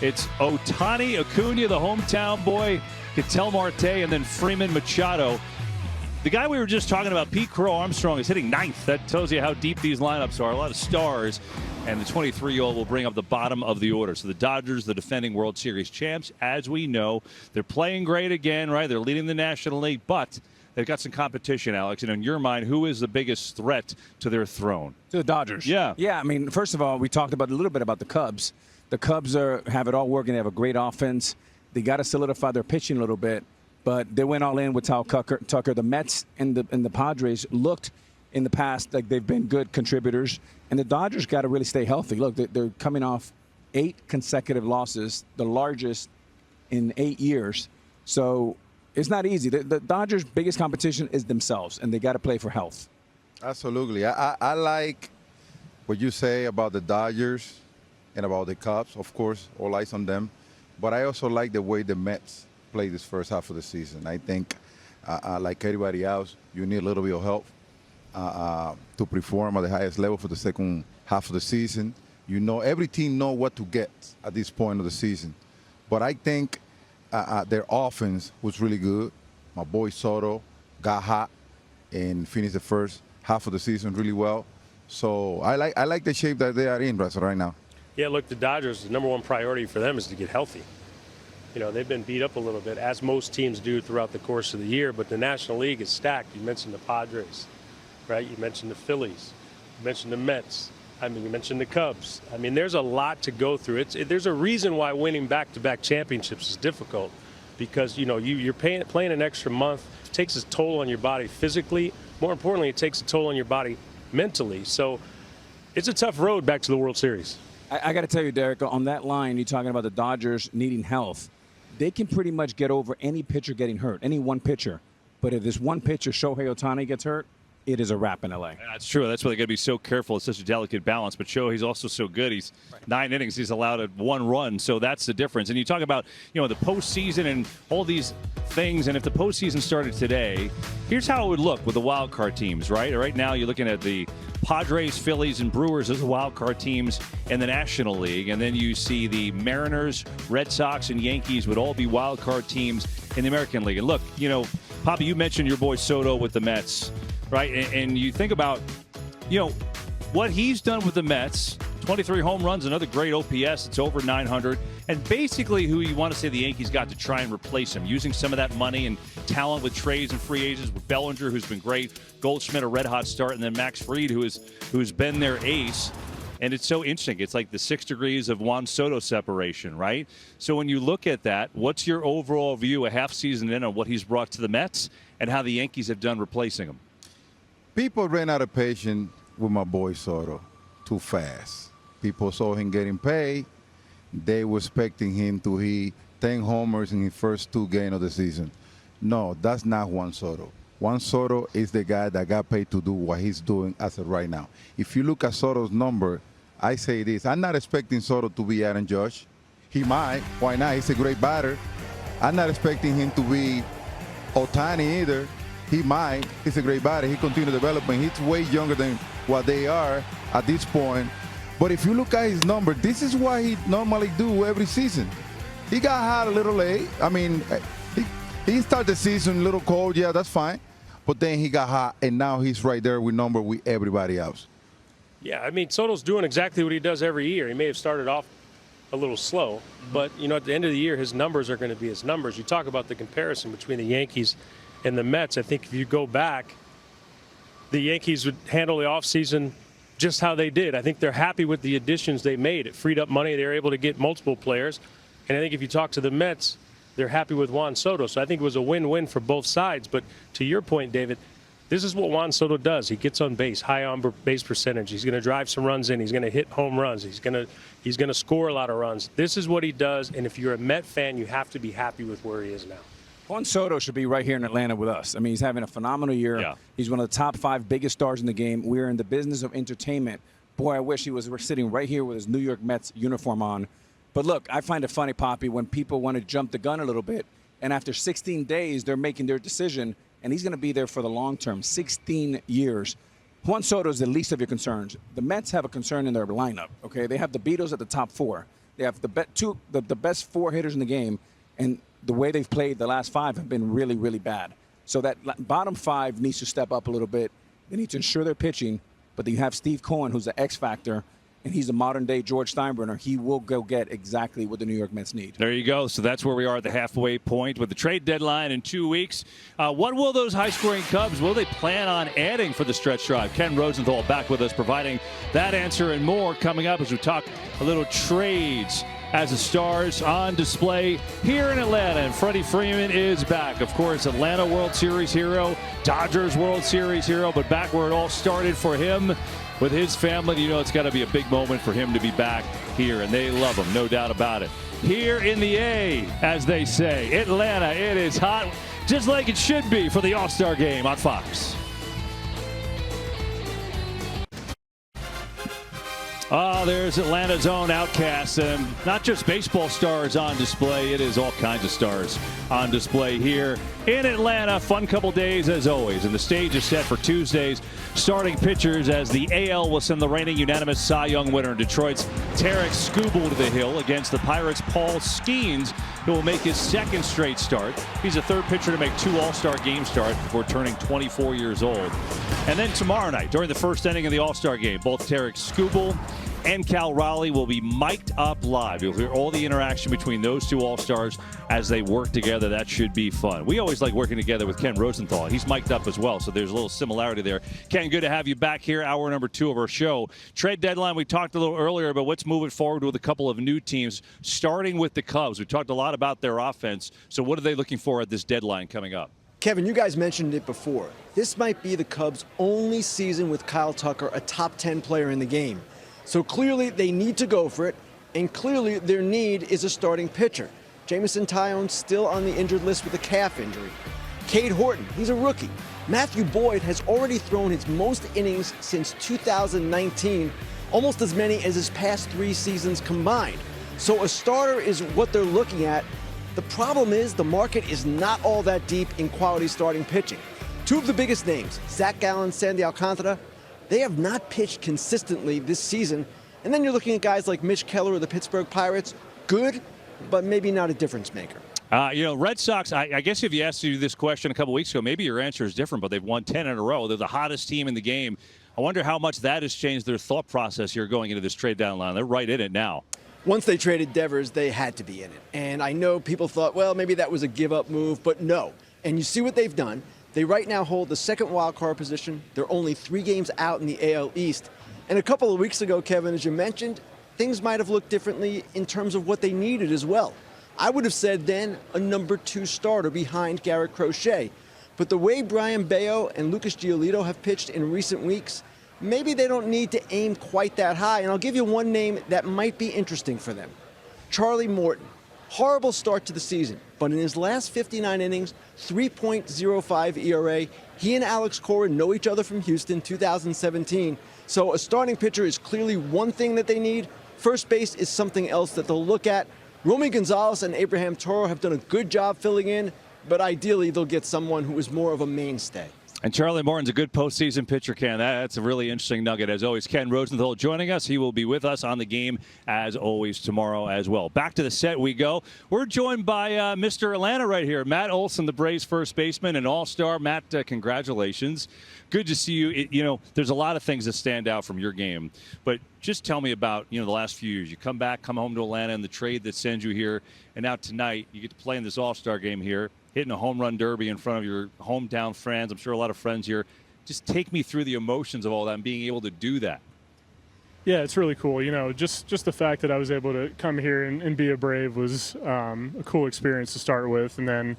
Speaker 1: it's Ohtani, Acuna, the hometown boy, Ketel Marte, and then Freeman Machado. The guy we were just talking about, Pete Crow Armstrong, is hitting 9th. That tells you how deep these lineups are. A lot of stars. And the 23-year-old will bring up the bottom of the order. So the Dodgers, the defending World Series champs, as we know, they're playing great again, right? They're leading the National League, but they've got some competition, Alex. And in your mind, who is the biggest threat to their throne?
Speaker 6: To the Dodgers.
Speaker 1: Yeah.
Speaker 6: Yeah, I mean, first of all, we talked about a little bit about the Cubs. The Cubs have it all working. They have a great offense. They got to solidify their pitching a little bit, but they went all in with Kyle Tucker. The Mets and the Padres looked in the past like they've been good contributors, and the Dodgers got to really stay healthy. Look, they're coming off 8 consecutive losses, the largest in 8 years. So it's not easy. The Dodgers' biggest competition is themselves, and they got to play for health.
Speaker 7: Absolutely. I like what you say about the Dodgers and about the Cubs. Of course, all eyes on them. But I also like the way the Mets play this first half of the season. I think, like everybody else, you need a little bit of help to perform at the highest level for the second half of the season. You know, every team know what to get at this point of the season. But I think their offense was really good. My boy Soto got hot and finished the first half of the season really well. So I like the shape that they are in right now.
Speaker 8: Yeah, look, the Dodgers, the number one priority for them is to get healthy. You know, they've been beat up a little bit, as most teams do throughout the course of the year, but the National League is stacked. You mentioned the Padres, right? You mentioned the Phillies. You mentioned the Mets. I mean, you mentioned the Cubs. I mean, there's a lot to go through. There's a reason why winning back-to-back championships is difficult, because, you know, you're playing an extra month. It takes a toll on your body physically. More importantly, it takes a toll on your body mentally. So it's a tough road back to the World Series.
Speaker 6: I got to tell you, Derek, on that line, you're talking about the Dodgers needing health. They can pretty much get over any pitcher getting hurt, any one pitcher. But if this one pitcher, Shohei Ohtani, gets hurt, it is a wrap in L.A.
Speaker 1: That's true. That's why they got to be so careful. It's such a delicate balance. But Shohei's also so good. He's 9 innings. He's allowed 1 run. So that's the difference. And you talk about, you know, the postseason and all these things. And if the postseason started today, here's how it would look with the wild card teams, right? Right now, you're looking at the Padres, Phillies, and Brewers as the wild card teams in the National League. And then you see the Mariners, Red Sox, and Yankees would all be wild card teams in the American League. And look, you know, Poppy, you mentioned your boy Soto with the Mets, right? And you think about, you know, what he's done with the Mets, 23 home runs, another great OPS. It's over 900. And basically who you want to say the Yankees got to try and replace him, using some of that money and talent with trades and free agents, with Bellinger, who's been great, Goldschmidt, a red-hot start, and then Max Fried, who's been their ace. And it's so interesting. It's like the 6 degrees of Juan Soto separation, right? So when you look at that, what's your overall view a half season in on what he's brought to the Mets and how the Yankees have done replacing him?
Speaker 7: People ran out of patience with my boy Soto too fast. People saw him getting paid. They were expecting him to hit 10 homers in his first 2 games of the season. No, that's not Juan Soto. Juan Soto is the guy that got paid to do what he's doing as of right now. If you look at Soto's number, I say this. I'm not expecting Soto to be Aaron Judge. He might. Why not? He's a great batter. I'm not expecting him to be Ohtani either. He might. He's a great batter. He continues developing. He's way younger than what they are at this point. But if you look at his number, this is what he normally do every season. He got hot a little late. I mean, he started the season a little cold. Yeah, that's fine. But then he got hot, and now he's right there with number with everybody else.
Speaker 8: Yeah, I mean, Soto's doing exactly what he does every year. He may have started off a little slow, but, you know, at the end of the year, his numbers are going to be his numbers. You talk about the comparison between the Yankees and the Mets. I think if you go back, the Yankees would handle the offseason just how they did. I think they're happy with the additions they made. It freed up money. They were able to get multiple players. And I think if you talk to the Mets, they're happy with Juan Soto. So I think it was a win-win for both sides. But to your point, David, this is what Juan Soto does. He gets on base, high on base percentage. He's going to drive some runs in. He's going to hit home runs. He's going to score a lot of runs. This is what he does. And if you're a Met fan, you have to be happy with where he is now.
Speaker 6: Juan Soto should be right here in Atlanta with us. I mean, he's having a phenomenal year. Yeah. He's one of the top 5 biggest stars in the game. We're in the business of entertainment. Boy, I wish he was sitting right here with his New York Mets uniform on. But look, I find it funny, Poppy, when people want to jump the gun a little bit, and after 16 days, they're making their decision, and he's going to be there for the long term, 16 years. Juan Soto is the least of your concerns. The Mets have a concern in their lineup, okay? They have the Beatles at the top 4. They have the best 4 hitters in the game, and the way they've played the last 5 have been really, really bad. So that bottom 5 needs to step up a little bit. They need to ensure they're pitching, but you have Steve Cohen, who's the X factor, and he's a modern-day George Steinbrenner. He will go get exactly what the New York Mets need.
Speaker 1: There you go. So that's where we are at the halfway point with the trade deadline in 2 weeks. What will those high-scoring Cubs, will they plan on adding for the stretch drive? Ken Rosenthal back with us, providing that answer and more coming up as we talk a little trades as the Stars on display here in Atlanta. And Freddie Freeman is back. Of course, Atlanta World Series hero, Dodgers World Series hero, but back where it all started for him with his family, you know it's got to be a big moment for him to be back here, and they love him, no doubt about it. Here in the A, as they say, Atlanta, it is hot, just like it should be for the All-Star Game on Fox. Oh, there's Atlanta's own Outcasts, and not just baseball stars on display. It is all kinds of stars on display here in Atlanta. Fun couple days as always, and the stage is set for Tuesday's starting pitchers as the AL will send the reigning unanimous Cy Young winner, Detroit's Tarek Skubal, to the hill against the Pirates' Paul Skeens, who will make his second straight start. He's the third pitcher to make 2 All-Star game starts before turning 24 years old. And then tomorrow night, during the first inning of the All-Star game, both Tarek Skubal and Cal Raleigh will be mic'd up live. You'll hear all the interaction between those 2 All-Stars as they work together. That should be fun. We always like working together with Ken Rosenthal. He's mic'd up as well, so there's a little similarity there. Ken, good to have you back here. Hour number 2 of our show. Trade deadline, we talked a little earlier about what's moving forward with a couple of new teams, starting with the Cubs. We talked a lot about their offense. So what are they looking for at this deadline coming up?
Speaker 18: Kevin, you guys mentioned it before. This might be the Cubs' only season with Kyle Tucker, a top 10 player in the game. So clearly they need to go for it, and clearly their need is a starting pitcher. Jameson Taillon's still on the injured list with a calf injury. Cade Horton, he's a rookie. Matthew Boyd has already thrown his most innings since 2019, almost as many as his past 3 seasons combined. So a starter is what they're looking at. The problem is the market is not all that deep in quality starting pitching. 2 of the biggest names, Zach Gallen, Sandy Alcantara, they have not pitched consistently this season. And then you're looking at guys like Mitch Keller of the Pittsburgh Pirates. Good, but maybe not a difference maker.
Speaker 1: Red Sox, I guess if you asked you this question a couple weeks ago, maybe your answer is different, but they've won 10 in a row. They're the hottest team in the game. I wonder how much that has changed their thought process here going into this trade deadline. They're right in it now.
Speaker 18: Once they traded Devers, they had to be in it. And I know people thought, well, maybe that was a give-up move, but no. And you see what they've done. They right now hold the second wild card position. They're only 3 games out in the AL East. And a couple of weeks ago, Kevin, as you mentioned, things might have looked differently in terms of what they needed as well. I would have said then a number 2 starter behind Garrett Crochet. But the way Brian Bayo and Lucas Giolito have pitched in recent weeks, maybe they don't need to aim quite that high. And I'll give you one name that might be interesting for them. Charlie Morton. Horrible start to the season, but in his last 59 innings, 3.05 ERA. He and Alex Cora know each other from Houston 2017. So a starting pitcher is clearly one thing that they need. First base is something else that they'll look at. Romy Gonzalez and Abraham Toro have done a good job filling in, but ideally they'll get someone who is more of a mainstay.
Speaker 1: And Charlie Morton's a good postseason pitcher, Ken. That's a really interesting nugget. As always, Ken Rosenthal joining us. He will be with us on the game, as always, tomorrow as well. Back to the set we go. We're joined by Mr. Atlanta right here, Matt Olson, the Braves first baseman and all-star. Matt, congratulations. Good to see you. There's a lot of things that stand out from your game. But just tell me about, the last few years. You come home to Atlanta and the trade that sends you here. And now tonight, you get to play in this all-star game here, hitting a home run derby in front of your hometown friends. I'm sure a lot of friends here. Just take me through the emotions of all that and being able to do that.
Speaker 5: Yeah, it's really cool. Just the fact that I was able to come here and be a Brave was a cool experience to start with. And then,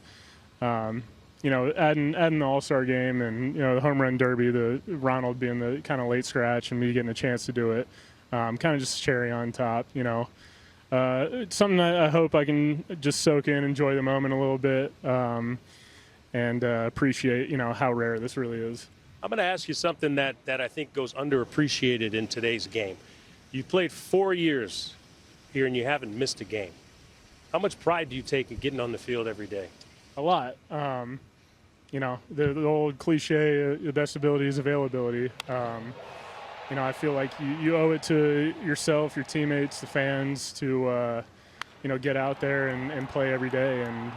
Speaker 5: adding the All-Star game and, the home run derby, the Ronald being the kind of late scratch and me getting a chance to do it, kind of just cherry on top, It's something I hope I can just soak in, enjoy the moment a little bit, and appreciate, how rare this really is.
Speaker 8: I'm going to ask you something that I think goes underappreciated in today's game. You've played 4 years here and you haven't missed a game. How much pride do you take in getting on the field every day?
Speaker 5: A lot. The old cliche, the best ability is availability. I feel like you owe it to yourself, your teammates, the fans to, get out there and play every day. And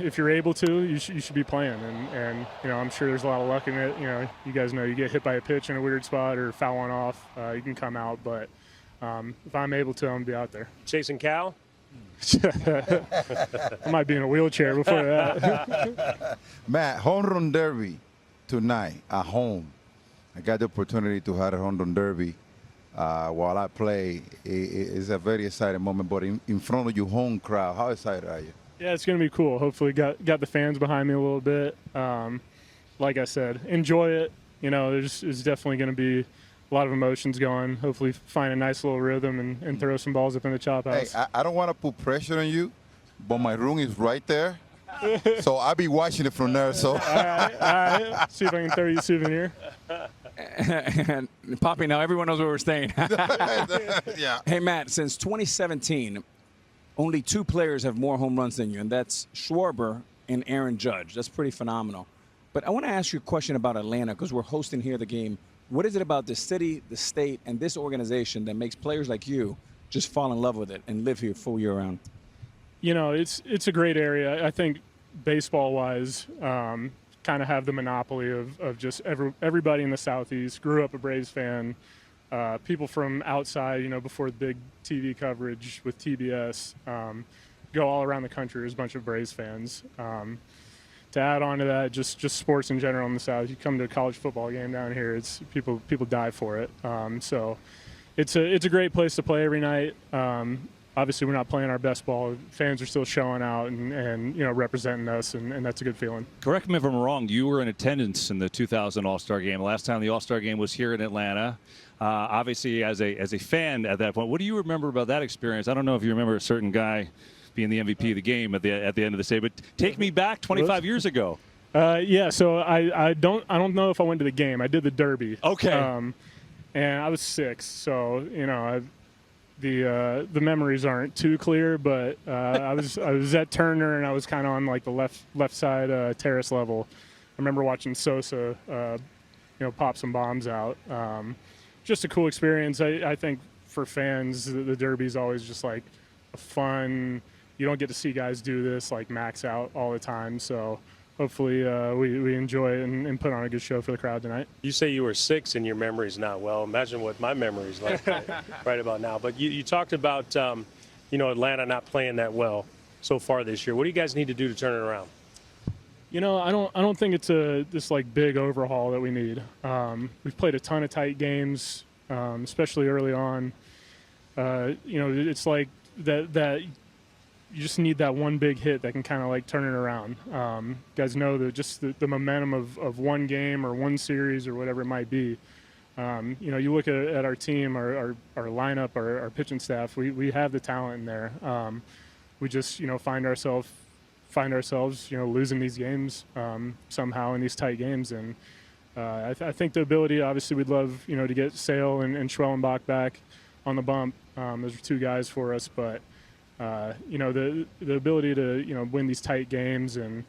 Speaker 5: if you're able to, you should be playing. And I'm sure there's a lot of luck in it. You guys know you get hit by a pitch in a weird spot or foul one off, you can come out. But if I'm able to, I'm going to be out there.
Speaker 8: Chasing Cal?
Speaker 5: I might be in a wheelchair before that.
Speaker 7: Matt, home run derby tonight at home. I got the opportunity to have a home run derby while I play. It's a very exciting moment, but in front of your home crowd, how excited are you?
Speaker 5: Yeah, it's going to be cool. Hopefully got the fans behind me a little bit. Like I said, enjoy it. You know, there's definitely going to be a lot of emotions going. Hopefully find a nice little rhythm and throw some balls up in the chop house.
Speaker 7: Hey, I don't want to put pressure on you, but my room is right there. So I'll be watching it from there. So
Speaker 5: all right. See if I can throw you a souvenir.
Speaker 6: And Poppy, now everyone knows where we're staying.
Speaker 7: Yeah.
Speaker 6: Hey, Matt, since 2017, only 2 players have more home runs than you, and that's Schwarber and Aaron Judge. That's pretty phenomenal. But I want to ask you a question about Atlanta because we're hosting here the game. What is it about the city, the state, and this organization that makes players like you just fall in love with it and live here full year round?
Speaker 5: You know, it's a great area. I think baseball-wise, kind of have the monopoly of just everybody in the Southeast. Grew up a Braves fan. People from outside, you know, before the big TV coverage with TBS, go all around the country. There's a bunch of Braves fans. To add on to that, just sports in general in the South. You come to a college football game down here, it's people die for it. So it's a great place to play every night. Obviously, we're not playing our best ball. Fans are still showing out and you know, representing us, and that's a good feeling.
Speaker 1: Correct me if I'm wrong. You were in attendance in the 2000 All-Star Game. Last time the All-Star Game was here in Atlanta. Obviously, as a fan at that point, what do you remember about that experience? I don't know if you remember a certain guy being the MVP of the game at the end of the day, but take me back 25 years ago.
Speaker 5: Yeah. So I don't know if I went to the game. I did the Derby.
Speaker 1: Okay.
Speaker 5: And I was 6, so you know the memories aren't too clear, but I was at Turner and I was kind of on like the left side terrace level. I remember watching Sosa, you know, pop some bombs out. Just a cool experience. I think for fans, the Derby is always just like a fun. You don't get to see guys do this like max out all the time, so hopefully we enjoy it and put on a good show for the crowd tonight.
Speaker 8: You say you were 6 and your memory's not well. Imagine what my memory's like right about now. But you talked about you know, Atlanta not playing that well so far this year. What do you guys need to do to turn it around?
Speaker 5: You know, I don't think it's this like big overhaul that we need. We've played a ton of tight games, especially early on. You know, it's like that. You just need that one big hit that can kind of like turn it around. You guys know that just the momentum of one game or one series or whatever it might be. You know, you look at our team, our lineup, our pitching staff. We have the talent in there. We just, you know, find ourselves, you know, losing these games somehow in these tight games. And I think the ability, obviously, we'd love, you know, to get Sale and Schwellenbach back on the bump. Those are 2 guys for us, but. You know, the ability to, you know, win these tight games and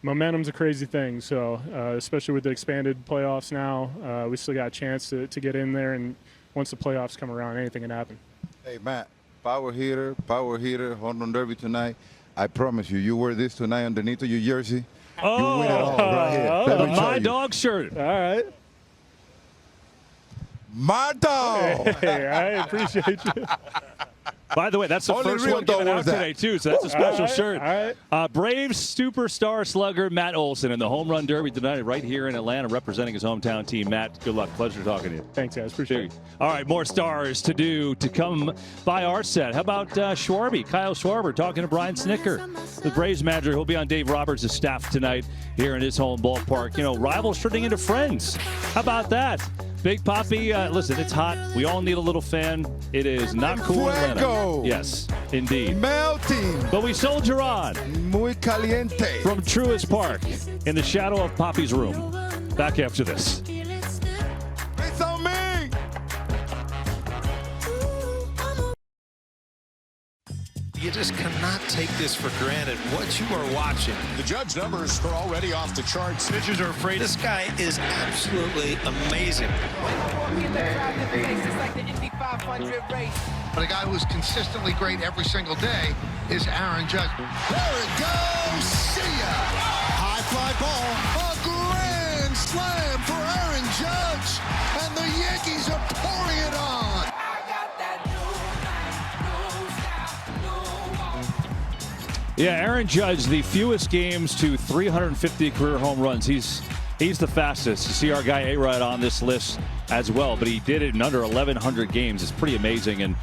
Speaker 5: momentum's a crazy thing. So especially with the expanded playoffs now, we still got a chance to get in there. And once the playoffs come around, anything can happen.
Speaker 7: Hey, Matt, power hitter, home run derby tonight. I promise you, you wear this tonight underneath of your jersey.
Speaker 1: Oh,
Speaker 7: you win it all right here.
Speaker 1: The My Dog shirt.
Speaker 5: All right.
Speaker 7: My dog.
Speaker 5: Hey, I appreciate you.
Speaker 1: By the way, that's the first one given out today, too, so that's a special shirt.
Speaker 5: All right.
Speaker 1: Braves superstar slugger Matt Olson in the home run derby tonight right here in Atlanta representing his hometown team. Matt, good luck. Pleasure talking to you.
Speaker 5: Thanks, guys. Appreciate it.
Speaker 1: All right, more stars to come by our set. How about Schwarby, Kyle Schwarber, talking to Brian Snicker, the Braves manager. He'll be on Dave Roberts' staff tonight here in his home ballpark. You know, rivals turning into friends. How about that? Big Poppy, listen, it's hot. We all need a little fan. It is not cool in Atlanta. Yes, indeed.
Speaker 7: Melting.
Speaker 1: But we soldier on.
Speaker 7: Muy caliente.
Speaker 1: From Truist Park, in the shadow of Poppy's room. Back after this.
Speaker 7: It's on me.
Speaker 9: You just cannot take this for granted. What you are watching.
Speaker 19: The Judge numbers are already off the charts.
Speaker 9: Pitchers are afraid. This guy is absolutely amazing.
Speaker 20: But a guy who's consistently great every single day is Aaron Judge.
Speaker 3: There it goes. See ya. High fly ball. A grand slam for Aaron Judge. And the Yankees are pouring it on.
Speaker 1: Yeah, Aaron Judge, the fewest games to 350 career home runs. He's the fastest. You see our guy A-Rod on this list as well, but he did it in under 1,100 games. It's pretty amazing. And,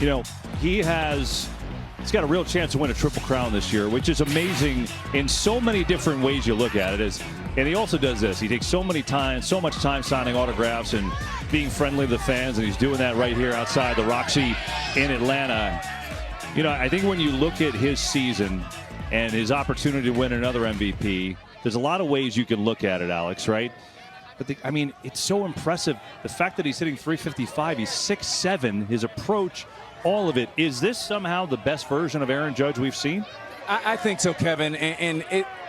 Speaker 1: you know, he's got a real chance to win a Triple Crown this year, which is amazing in so many different ways you look at it. As And he also does this. He takes so much time signing autographs and being friendly to the fans, and he's doing that right here outside the Roxy in Atlanta. You know, I think when you look at his season and his opportunity to win another MVP, there's a lot of ways you can look at it, Alex, right? But, I mean, it's so impressive. The fact that he's hitting .355, he's 6'7", his approach, all of it. Is this somehow the best version of Aaron Judge we've seen?
Speaker 6: I think so, Kevin. And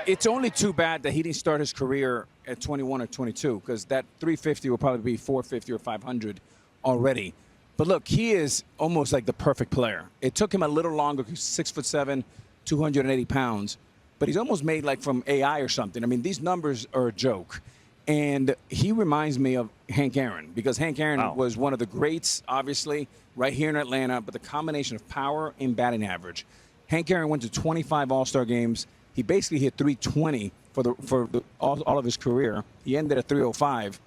Speaker 6: it's only too bad that he didn't start his career at 21 or 22, because that 350 will probably be 450 or 500 already. But look, he is almost like the perfect player. It took him a little longer. He's 6'7", 280 pounds. But he's almost made like from AI or something. I mean, these numbers are a joke. And he reminds me of Hank Aaron, because Hank Aaron was one of the greats, obviously, right here in Atlanta. But the combination of power and batting average. Hank Aaron went to 25 All-Star games. He basically hit 320 for all of his career. He ended at 305.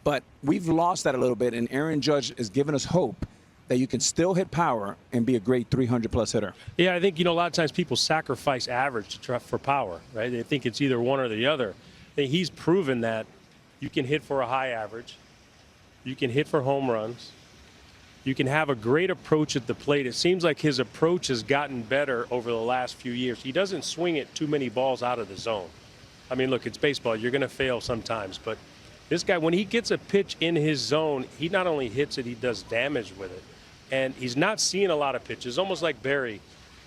Speaker 6: But we've lost that a little bit, and Aaron Judge has given us hope that you can still hit power and be a great 300-plus hitter.
Speaker 8: Yeah, I think, a lot of times people sacrifice average for power, right? They think it's either one or the other. I think he's proven that you can hit for a high average. You can hit for home runs. You can have a great approach at the plate. It seems like his approach has gotten better over the last few years. He doesn't swing it too many balls out of the zone. I mean, look, it's baseball. You're going to fail sometimes. But this guy, when he gets a pitch in his zone, he not only hits it, he does damage with it. And he's not seeing a lot of pitches, almost like Barry,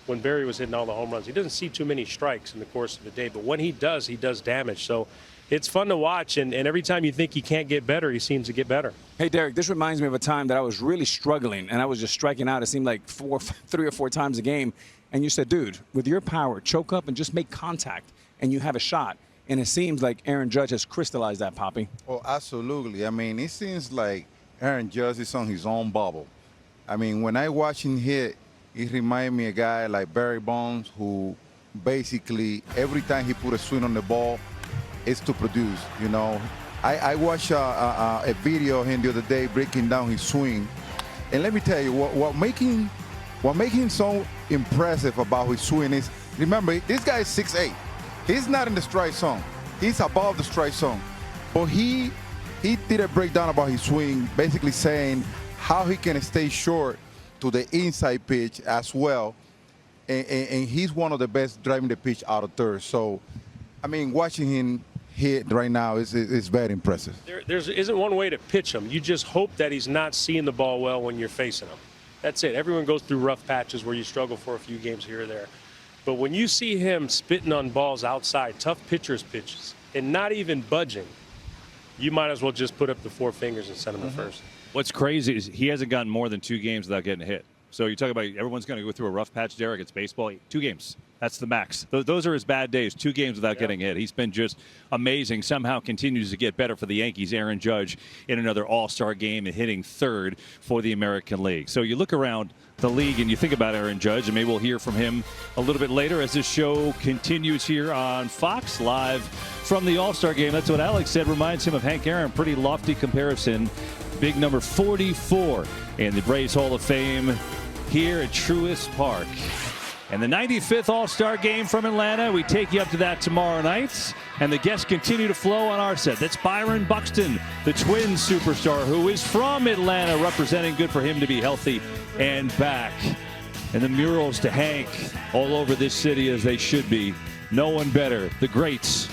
Speaker 8: when Barry was hitting all the home runs. He doesn't see too many strikes in the course of the day. But when he does damage. So it's fun to watch, and every time you think he can't get better, he seems to get better.
Speaker 6: Hey, Derek, this reminds me of a time that I was really struggling, and I was just striking out, it seemed like 3 or 4 times a game. And you said, dude, with your power, choke up and just make contact, and you have a shot. And it seems like Aaron Judge has crystallized that, Poppy.
Speaker 7: Oh, absolutely. I mean, it seems like Aaron Judge is on his own bubble. I mean, when I watch him hit, it reminds me of a guy like Barry Bonds, who basically every time he put a swing on the ball, it's to produce, I watched a video of him the other day breaking down his swing. And let me tell you, what making him so impressive about his swing is, remember, this guy is 6'8". He's not in the strike zone. He's above the strike zone. But he did a breakdown about his swing, basically saying how he can stay short to the inside pitch as well. And he's one of the best driving the pitch out of third. So, I mean, watching him hit right now is very impressive.
Speaker 8: There isn't one way to pitch him. You just hope that he's not seeing the ball well when you're facing him. That's it. Everyone goes through rough patches where you struggle for a few games here or there. But when you see him spitting on balls outside, tough pitchers' pitches, and not even budging, you might as well just put up the 4 fingers and send him to first.
Speaker 1: What's crazy is he hasn't gotten more than 2 games without getting hit. So you talk about everyone's going to go through a rough patch, Derek. It's baseball. 2 games. That's the max. Those are his bad days. 2 games without getting hit. He's been just amazing. Somehow continues to get better for the Yankees. Aaron Judge in another All-Star game and hitting 3rd for the American League. So you look around the league and you think about Aaron Judge, and maybe we'll hear from him a little bit later as this show continues here on Fox live from the All-Star game. That's what Alex said. Reminds him of Hank Aaron. Pretty lofty comparison. Big number 44 in the Braves Hall of Fame here at Truist Park. And the 95th All-Star Game from Atlanta. We take you up to that tomorrow night. And the guests continue to flow on our set. That's Byron Buxton, the Twins superstar, who is from Atlanta, representing. Good for him to be healthy and back. And the murals to Hank all over this city, as they should be. No one better. The greats.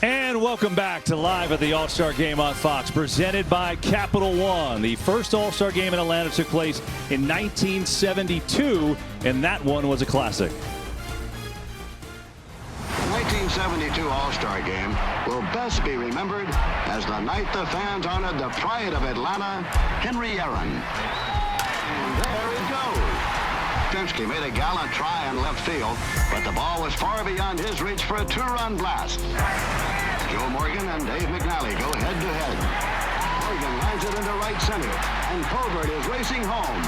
Speaker 1: And welcome back to Live at the All-Star Game on Fox, presented by Capital One. The first All-Star Game in Atlanta took place in 1972, and that one was a classic.
Speaker 11: The 1972 All-Star Game will best be remembered as the night the fans honored the pride of Atlanta, Henry Aaron. And there it goes. Pinsky made a gallant try in left field, but the ball was far beyond his reach for a 2-run blast. Joe Morgan and Dave McNally go head-to-head. Morgan lines it into right center, and Colbert is racing home.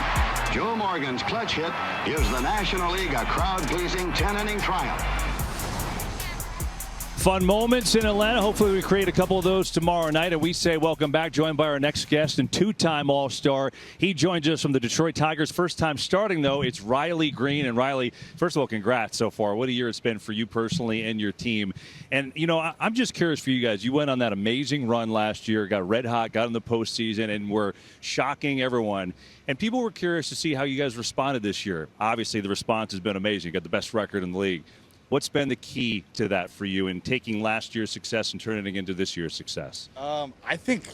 Speaker 11: Joe Morgan's clutch hit gives the National League a crowd-pleasing 10-inning triumph.
Speaker 1: Fun moments in Atlanta. Hopefully we create a couple of those tomorrow night. And we say welcome back, joined by our next guest and two-time All-Star. He joins us from the Detroit Tigers. First time starting, though, it's Riley Green. And Riley, first of all, congrats so far. What a year it's been for you personally and your team. And, you know, I'm just curious for you guys. You went on that amazing run last year, got red hot, got in the postseason, and were shocking everyone. And people were curious to see how you guys responded this year. Obviously, the response has been amazing. You got the best record in the league. What's been the key to that for you in taking last year's success and turning it into this year's success?
Speaker 12: I think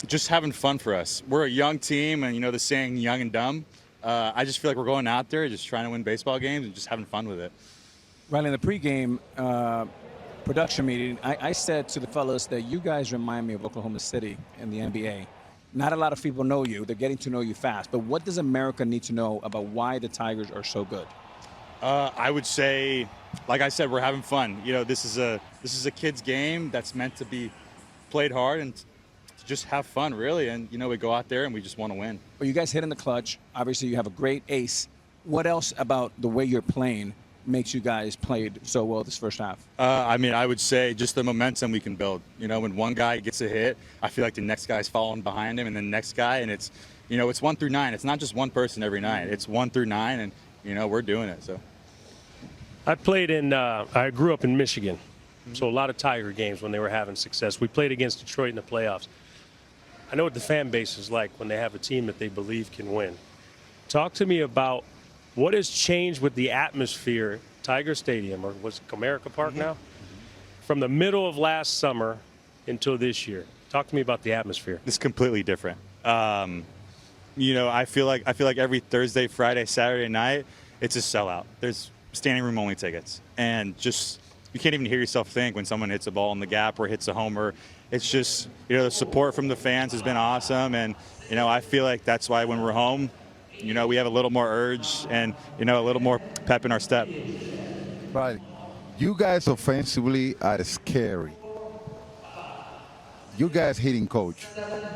Speaker 12: just having fun for us. We're a young team, and you know the saying, young and dumb. I just feel like we're going out there just trying to win baseball games and just having fun with it.
Speaker 6: Riley, in the pregame production meeting, I said to the fellas that you guys remind me of Oklahoma City in the NBA. Not a lot of people know you. They're getting to know you fast. But what does America need to know about why the Tigers are so good?
Speaker 12: I would say, like I said, we're having fun. You know, this is a kid's game that's meant to be played hard and to just have fun, really. And, you know, we go out there and we just want to win.
Speaker 6: Well, you guys hit in the clutch. Obviously, you have a great ace. What else about the way you're playing makes you guys played so well this first half?
Speaker 12: I mean, I would say just the momentum we can build. You know, when one guy gets a hit, I feel like the next guy's following behind him and the next guy. And it's, you know, it's 1 through 9. It's not just one person every night. It's 1 through 9, and, you know, we're doing it, so.
Speaker 8: I grew up in Michigan, so a lot of Tiger games when they were having success. We played against Detroit in the playoffs. I know what the fan base is like when they have a team that they believe can win. Talk to me about what has changed with the atmosphere, Tiger Stadium, or was it Comerica Park now, from the middle of last summer until this year. Talk to me about the atmosphere.
Speaker 12: It's completely different. You know, I feel like every Thursday, Friday, Saturday night, it's a sellout. There's standing room only tickets, and just you can't even hear yourself think when someone hits a ball in the gap or hits a homer. It's just, you know, the support from the fans has been awesome, and you know, I feel like that's why when we're home, you know, we have a little more urge and, you know, a little more pep in our step.
Speaker 7: Right. You guys offensively are scary. You guys hitting coach.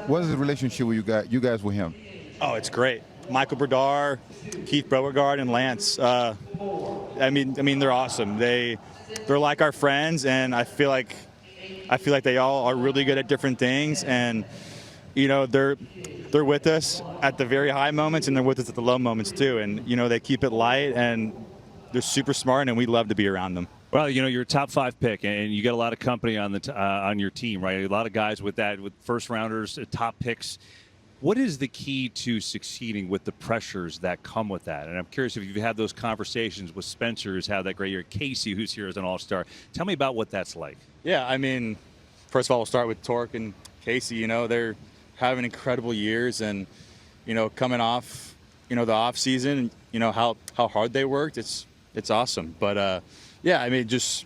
Speaker 7: What is the relationship with you guys with him?
Speaker 12: Oh, it's great. Michael Berdar, Keith Beauregard, and Lance. I mean, they're awesome. They're like our friends, and I feel like they all are really good at different things, and you know, they're with us at the very high moments, and they're with us at the low moments too. And you know, they keep it light, and they're super smart, and we love to be around them.
Speaker 1: Well, you know, you're a top 5 pick, and you got a lot of company on your team, right? A lot of guys with first rounders, top picks. What is the key to succeeding with the pressures that come with that? And I'm curious if you've had those conversations with Spencer, who's had that great year, Casey, who's here as an all-star. Tell me about what that's like.
Speaker 12: Yeah, I mean, first of all, we'll start with Torque and Casey. You know, they're having incredible years, and, you know, coming off, you know, the off season, you know, how hard they worked. It's awesome. But, yeah, I mean, just,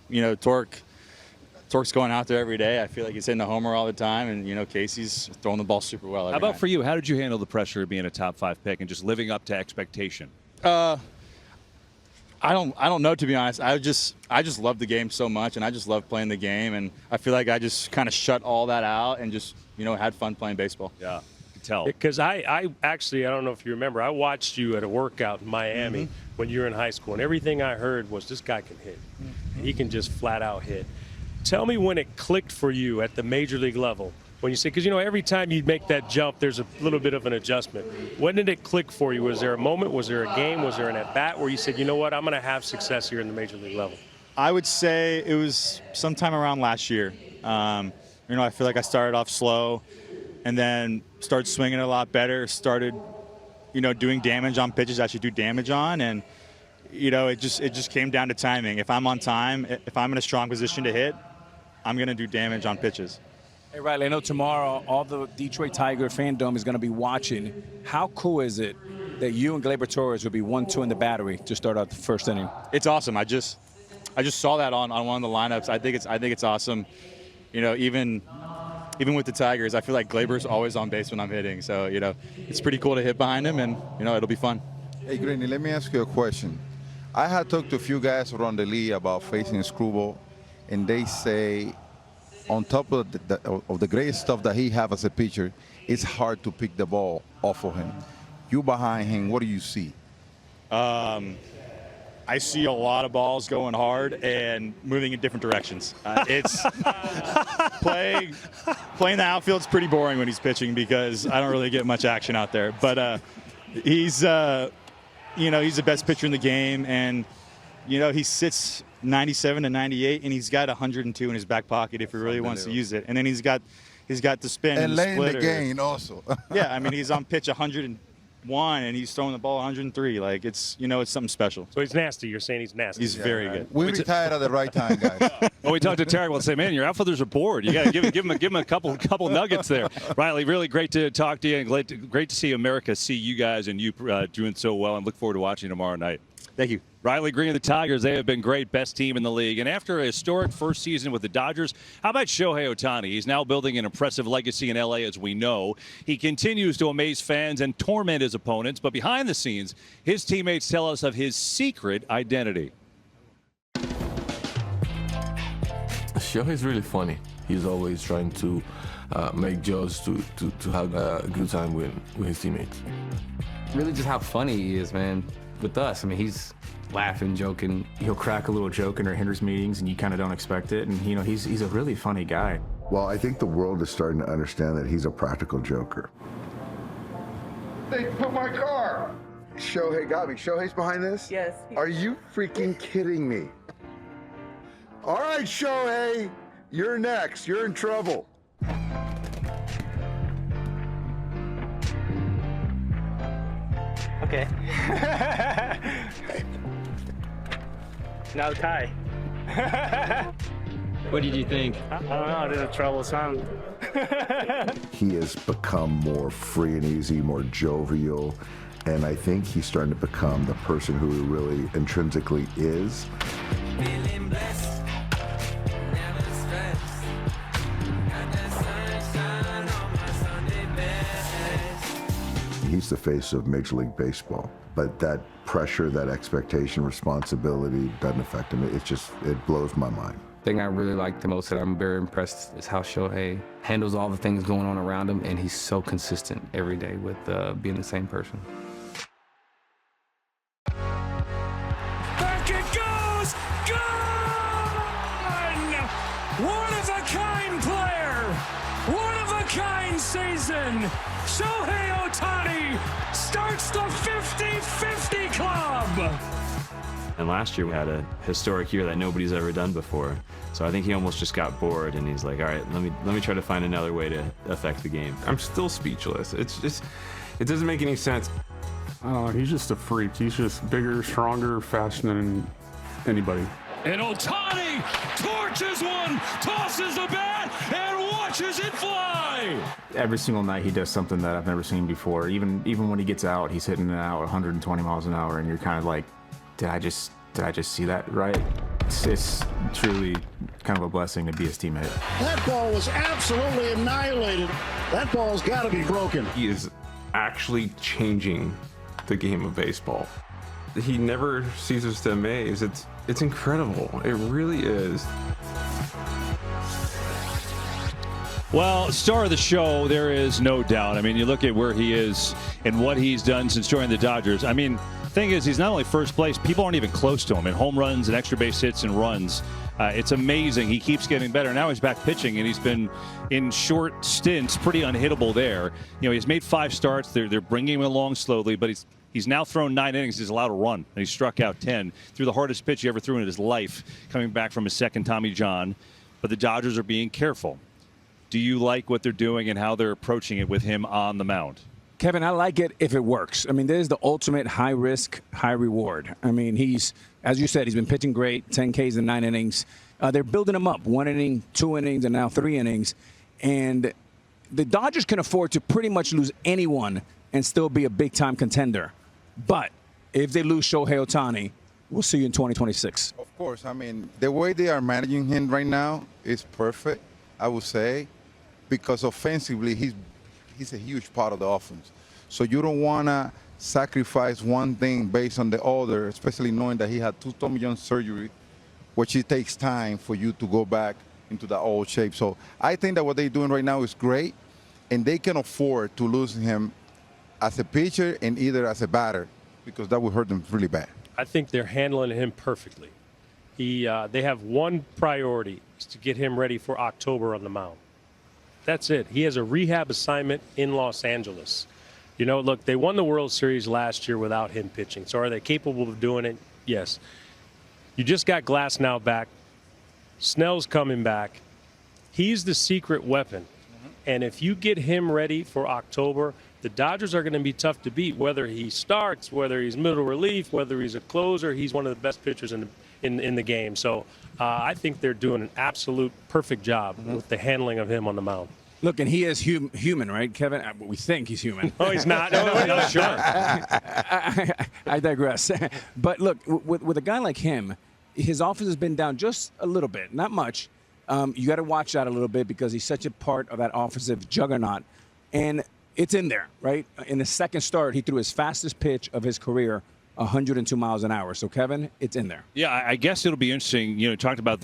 Speaker 12: you know, Torque's going out there every day. I feel like he's hitting a homer all the time, and you know, Casey's throwing the ball super well.
Speaker 1: How about for you? How did you handle the pressure of being a top 5 pick and just living up to expectation?
Speaker 12: I don't know, to be honest. I just love the game so much, and I just love playing the game, and I feel like I just kind of shut all that out and just, you know, had fun playing baseball.
Speaker 1: Yeah, you can tell.
Speaker 8: Because I actually, I don't know if you remember, I watched you at a workout in Miami when you were in high school, and everything I heard was this guy can hit. He can just flat out hit. Tell me when it clicked for you at the major league level. When you say, because, you know, every time you make that jump, there's a little bit of an adjustment. When did it click for you? Was there a moment? Was there a game? Was there an at-bat where you said, you know what, I'm going to have success here in the major league level?
Speaker 12: I would say it was sometime around last year. You know, I feel like I started off slow and then started swinging a lot better, started, you know, doing damage on pitches I should do damage on. And, you know, it just came down to timing. If I'm on time, if I'm in a strong position to hit, I'm going to do damage on pitches.
Speaker 6: Hey, Riley, I know tomorrow all the Detroit Tiger fandom is going to be watching. How cool is it that you and Gleyber Torres will be 1-2 in the battery to start out the first inning?
Speaker 12: It's awesome. I just saw that on one of the lineups. I think it's awesome. You know, even with the Tigers, I feel like Gleyber's always on base when I'm hitting. So, you know, it's pretty cool to hit behind him, and, you know, it'll be fun.
Speaker 7: Hey, Greeny, let me ask you a question. I had talked to a few guys around the league about facing Screwball, and they say on top of the great stuff that he has as a pitcher, it's hard to pick the ball off of him. You behind him, what do you see?
Speaker 12: I see a lot of balls going hard and moving in different directions. It's playing the outfield's pretty boring when he's pitching because I don't really get much action out there. But he's the best pitcher in the game, and he sits 97 to 98, and he's got 102 in his back pocket if he really wants to use it. And then he's got the spin
Speaker 7: and
Speaker 12: the
Speaker 7: laying
Speaker 12: splitter.
Speaker 7: the game also.
Speaker 12: Yeah, I mean, he's on pitch 101, and he's throwing the ball 103. Like, it's something special.
Speaker 8: So he's nasty. You're saying he's nasty.
Speaker 12: He's very good.
Speaker 7: We retired at the right time, guys.
Speaker 1: Well, we talked to Terry. We'll say, man, your outfielders are bored. You got to give him a couple nuggets there. Riley, really great to talk to you, and great to see America see you guys and you doing so well, and look forward to watching tomorrow night.
Speaker 12: Thank you.
Speaker 1: Riley Green of the Tigers, they have been great, best team in the league. And after a historic first season with the Dodgers, how about Shohei Ohtani? He's now building an impressive legacy in L.A., as we know. He continues to amaze fans and torment his opponents. But behind the scenes, his teammates tell us of his secret identity.
Speaker 14: Shohei's really funny. He's always trying to make jokes to have a good time with his teammates.
Speaker 22: Really just how funny he is, man. With us, I mean, he's laughing, joking.
Speaker 23: He'll crack a little joke in our Hendricks meetings, and you kind of don't expect it. And he's a really funny guy.
Speaker 24: Well, I think the world is starting to understand that he's a practical joker.
Speaker 3: They put my car.
Speaker 24: Shohei got me. Shohei's behind this?
Speaker 25: Yes.
Speaker 24: Are you freaking kidding me? All right, Shohei, you're next. You're in trouble.
Speaker 25: Okay. Now tie.
Speaker 22: What did you think?
Speaker 25: I don't know. I did a trouble sound.
Speaker 24: He has become more free and easy, more jovial, and I think he's starting to become the person who he really intrinsically is.
Speaker 25: Feeling blessed, never stressed. Got that sunshine on my Sunday best.
Speaker 24: He's the face of Major League Baseball, but that pressure, that expectation, responsibility doesn't affect him. It blows my mind.
Speaker 22: The thing I really like the most that I'm very impressed is how Shohei handles all the things going on around him, and he's so consistent every day with being the same person.
Speaker 25: Back it goes! Gone! One-of-a-kind player! One-of-a-kind season! Shohei Ohtani starts the 50-50 club!
Speaker 26: And last year we had a historic year that nobody's ever done before. So I think he almost just got bored, and he's like, all right, let me try to find another way to affect the game.
Speaker 27: I'm still speechless. It doesn't make any sense. I don't know, he's just a freak. He's just bigger, stronger, faster than anybody.
Speaker 13: And Ohtani torches one, tosses the bat, and watches it fly.
Speaker 23: Every single night he does something that I've never seen before. Even when he gets out, he's hitting it out 120 miles an hour, and you're kind of like, did I just see that right? It's truly kind of a blessing to be his teammate.
Speaker 3: That ball was absolutely annihilated. That ball's got to be broken.
Speaker 27: He is actually changing the game of baseball. He never ceases to amaze. It's incredible. It really is.
Speaker 1: Well, star of the show, there is no doubt. I mean, you look at where he is and what he's done since joining the Dodgers. I mean, thing is, he's not only first place, people aren't even close to him in home runs and extra base hits and runs. It's amazing. He keeps getting better. Now he's back pitching, and he's been in short stints pretty unhittable there. You know, he's made 5 starts. They're bringing him along slowly, but he's now thrown 9 innings. He's allowed a run, and he struck out 10. Threw the hardest pitch he ever threw in his life, coming back from his second Tommy John. But the Dodgers are being careful. Do you like what they're doing and how they're approaching it with him on the mound?
Speaker 6: Kevin, I like it if it works. I mean, this is the ultimate high risk, high reward. I mean, he's, as you said, he's been pitching great, 10 Ks in 9 innings. They're building him up, 1 inning, 2 innings, and now 3 innings. And the Dodgers can afford to pretty much lose anyone and still be a big-time contender. But if they lose Shohei Ohtani, we'll see you in 2026.
Speaker 7: Of course. I mean, the way they are managing him right now is perfect, I would say, because offensively he's a huge part of the offense. So you don't want to sacrifice one thing based on the other, especially knowing that he had 2 Tommy John surgery, which it takes time for you to go back into the old shape. So I think that what they're doing right now is great, and they can afford to lose him as a pitcher and either as a batter, because that would hurt them really bad.
Speaker 8: I think they're handling him perfectly. They have one priority, is to get him ready for October on the mound. That's it. He has a rehab assignment in Los Angeles. You know, look, they won the World Series last year without him pitching. So are they capable of doing it? Yes. You just got Glasnow back. Snell's coming back. He's the secret weapon. And if you get him ready for October, the Dodgers are going to be tough to beat, whether he starts, whether he's middle relief, whether he's a closer. He's one of the best pitchers in the game. So I think they're doing an absolute perfect job with the handling of him on the mound.
Speaker 6: Look, and he is human, right, Kevin? We think he's human.
Speaker 8: Oh, he's not. No, sure.
Speaker 6: I digress. But look, with a guy like him, his offense has been down just a little bit, not much. You got to watch that a little bit because he's such a part of that offensive juggernaut. And it's in there, right? In the second start, he threw his fastest pitch of his career, 102 miles an hour. So, Kevin, it's in there.
Speaker 1: Yeah, I guess it'll be interesting. You know, talked about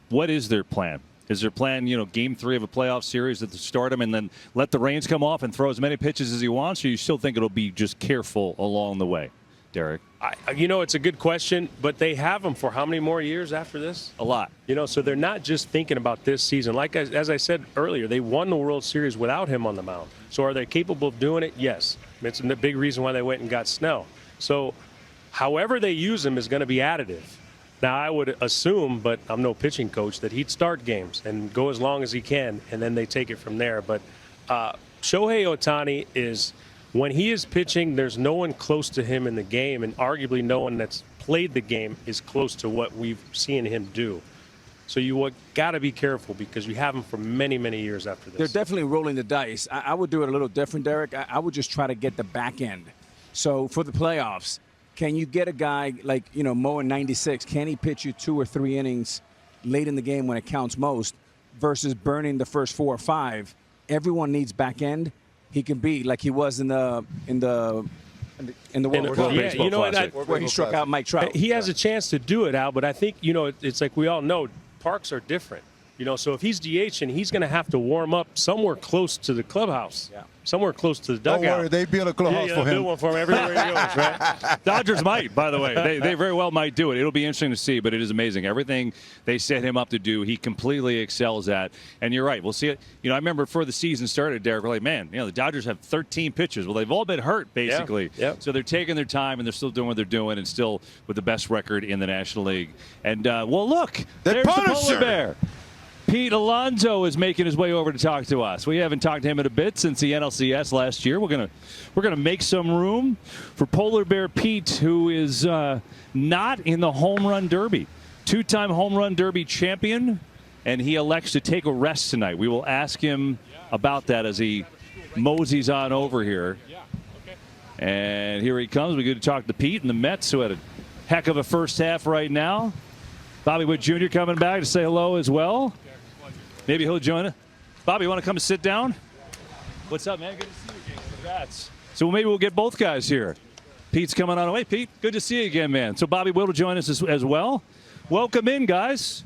Speaker 1: what is their plan? Is their plan, game 3 of a playoff series at the start him and then let the reins come off and throw as many pitches as he wants, or you still think it'll be just careful along the way, Derek?
Speaker 8: It's a good question, but they have him for how many more years after this?
Speaker 1: A lot.
Speaker 8: So they're not just thinking about this season. Like as I said earlier, they won the World Series without him on the mound. So are they capable of doing it? Yes. It's a big reason why they went and got Snell. So however they use him is going to be additive. Now, I would assume, but I'm no pitching coach, that he'd start games and go as long as he can, and then they take it from there. But Shohei Ohtani is, when he is pitching, there's no one close to him in the game, and arguably no one that's played the game is close to what we've seen him do. So you got to be careful because you have him for many, many years after this.
Speaker 6: They're definitely rolling the dice. I would do it a little different, Derek. I would just try to get the back end. So for the playoffs, can you get a guy like, Mo in 96? Can he pitch you 2 or 3 innings late in the game when it counts most versus burning the first 4 or 5? Everyone needs back end. He can be like he was in the World
Speaker 8: Baseball
Speaker 6: Classic, where he struck out Mike Trout.
Speaker 8: He has a chance to do it, Al, but I think, it's like we all know parks are different. So if he's DHing, he's going to have to warm up somewhere close to the clubhouse. Yeah. Somewhere close to the dugout.
Speaker 7: Don't worry, they build a clubhouse for him.
Speaker 8: Build one for him everywhere he goes, right?
Speaker 1: Dodgers might, by the way. They very well might do it. It'll be interesting to see, but it is amazing. Everything they set him up to do, he completely excels at. And you're right. We'll see it. I remember before the season started, Derek, we're like, man, the Dodgers have 13 pitchers. Well, they've all been hurt, basically.
Speaker 8: Yeah.
Speaker 1: So they're taking their time, and they're still doing what they're doing and still with the best record in the National League. And, look, there's the polar bear. Pete Alonso is making his way over to talk to us. We haven't talked to him in a bit since the NLCS last year. We're gonna make some room for Polar Bear Pete, who is not in the Home Run Derby. 2-time Home Run Derby champion, and he elects to take a rest tonight. We will ask him about that as he moseys on over here. And here he comes. We get to talk to Pete and the Mets, who had a heck of a first half right now. Bobby Witt Jr. coming back to say hello as well. Maybe he'll join us. Bobby, you want to come and sit down? What's up, man? Good to see you again. Congrats. So maybe we'll get both guys here. Pete's coming on. Hey, Pete, good to see you again, man. So Bobby Witt will join us as well. Welcome in, guys.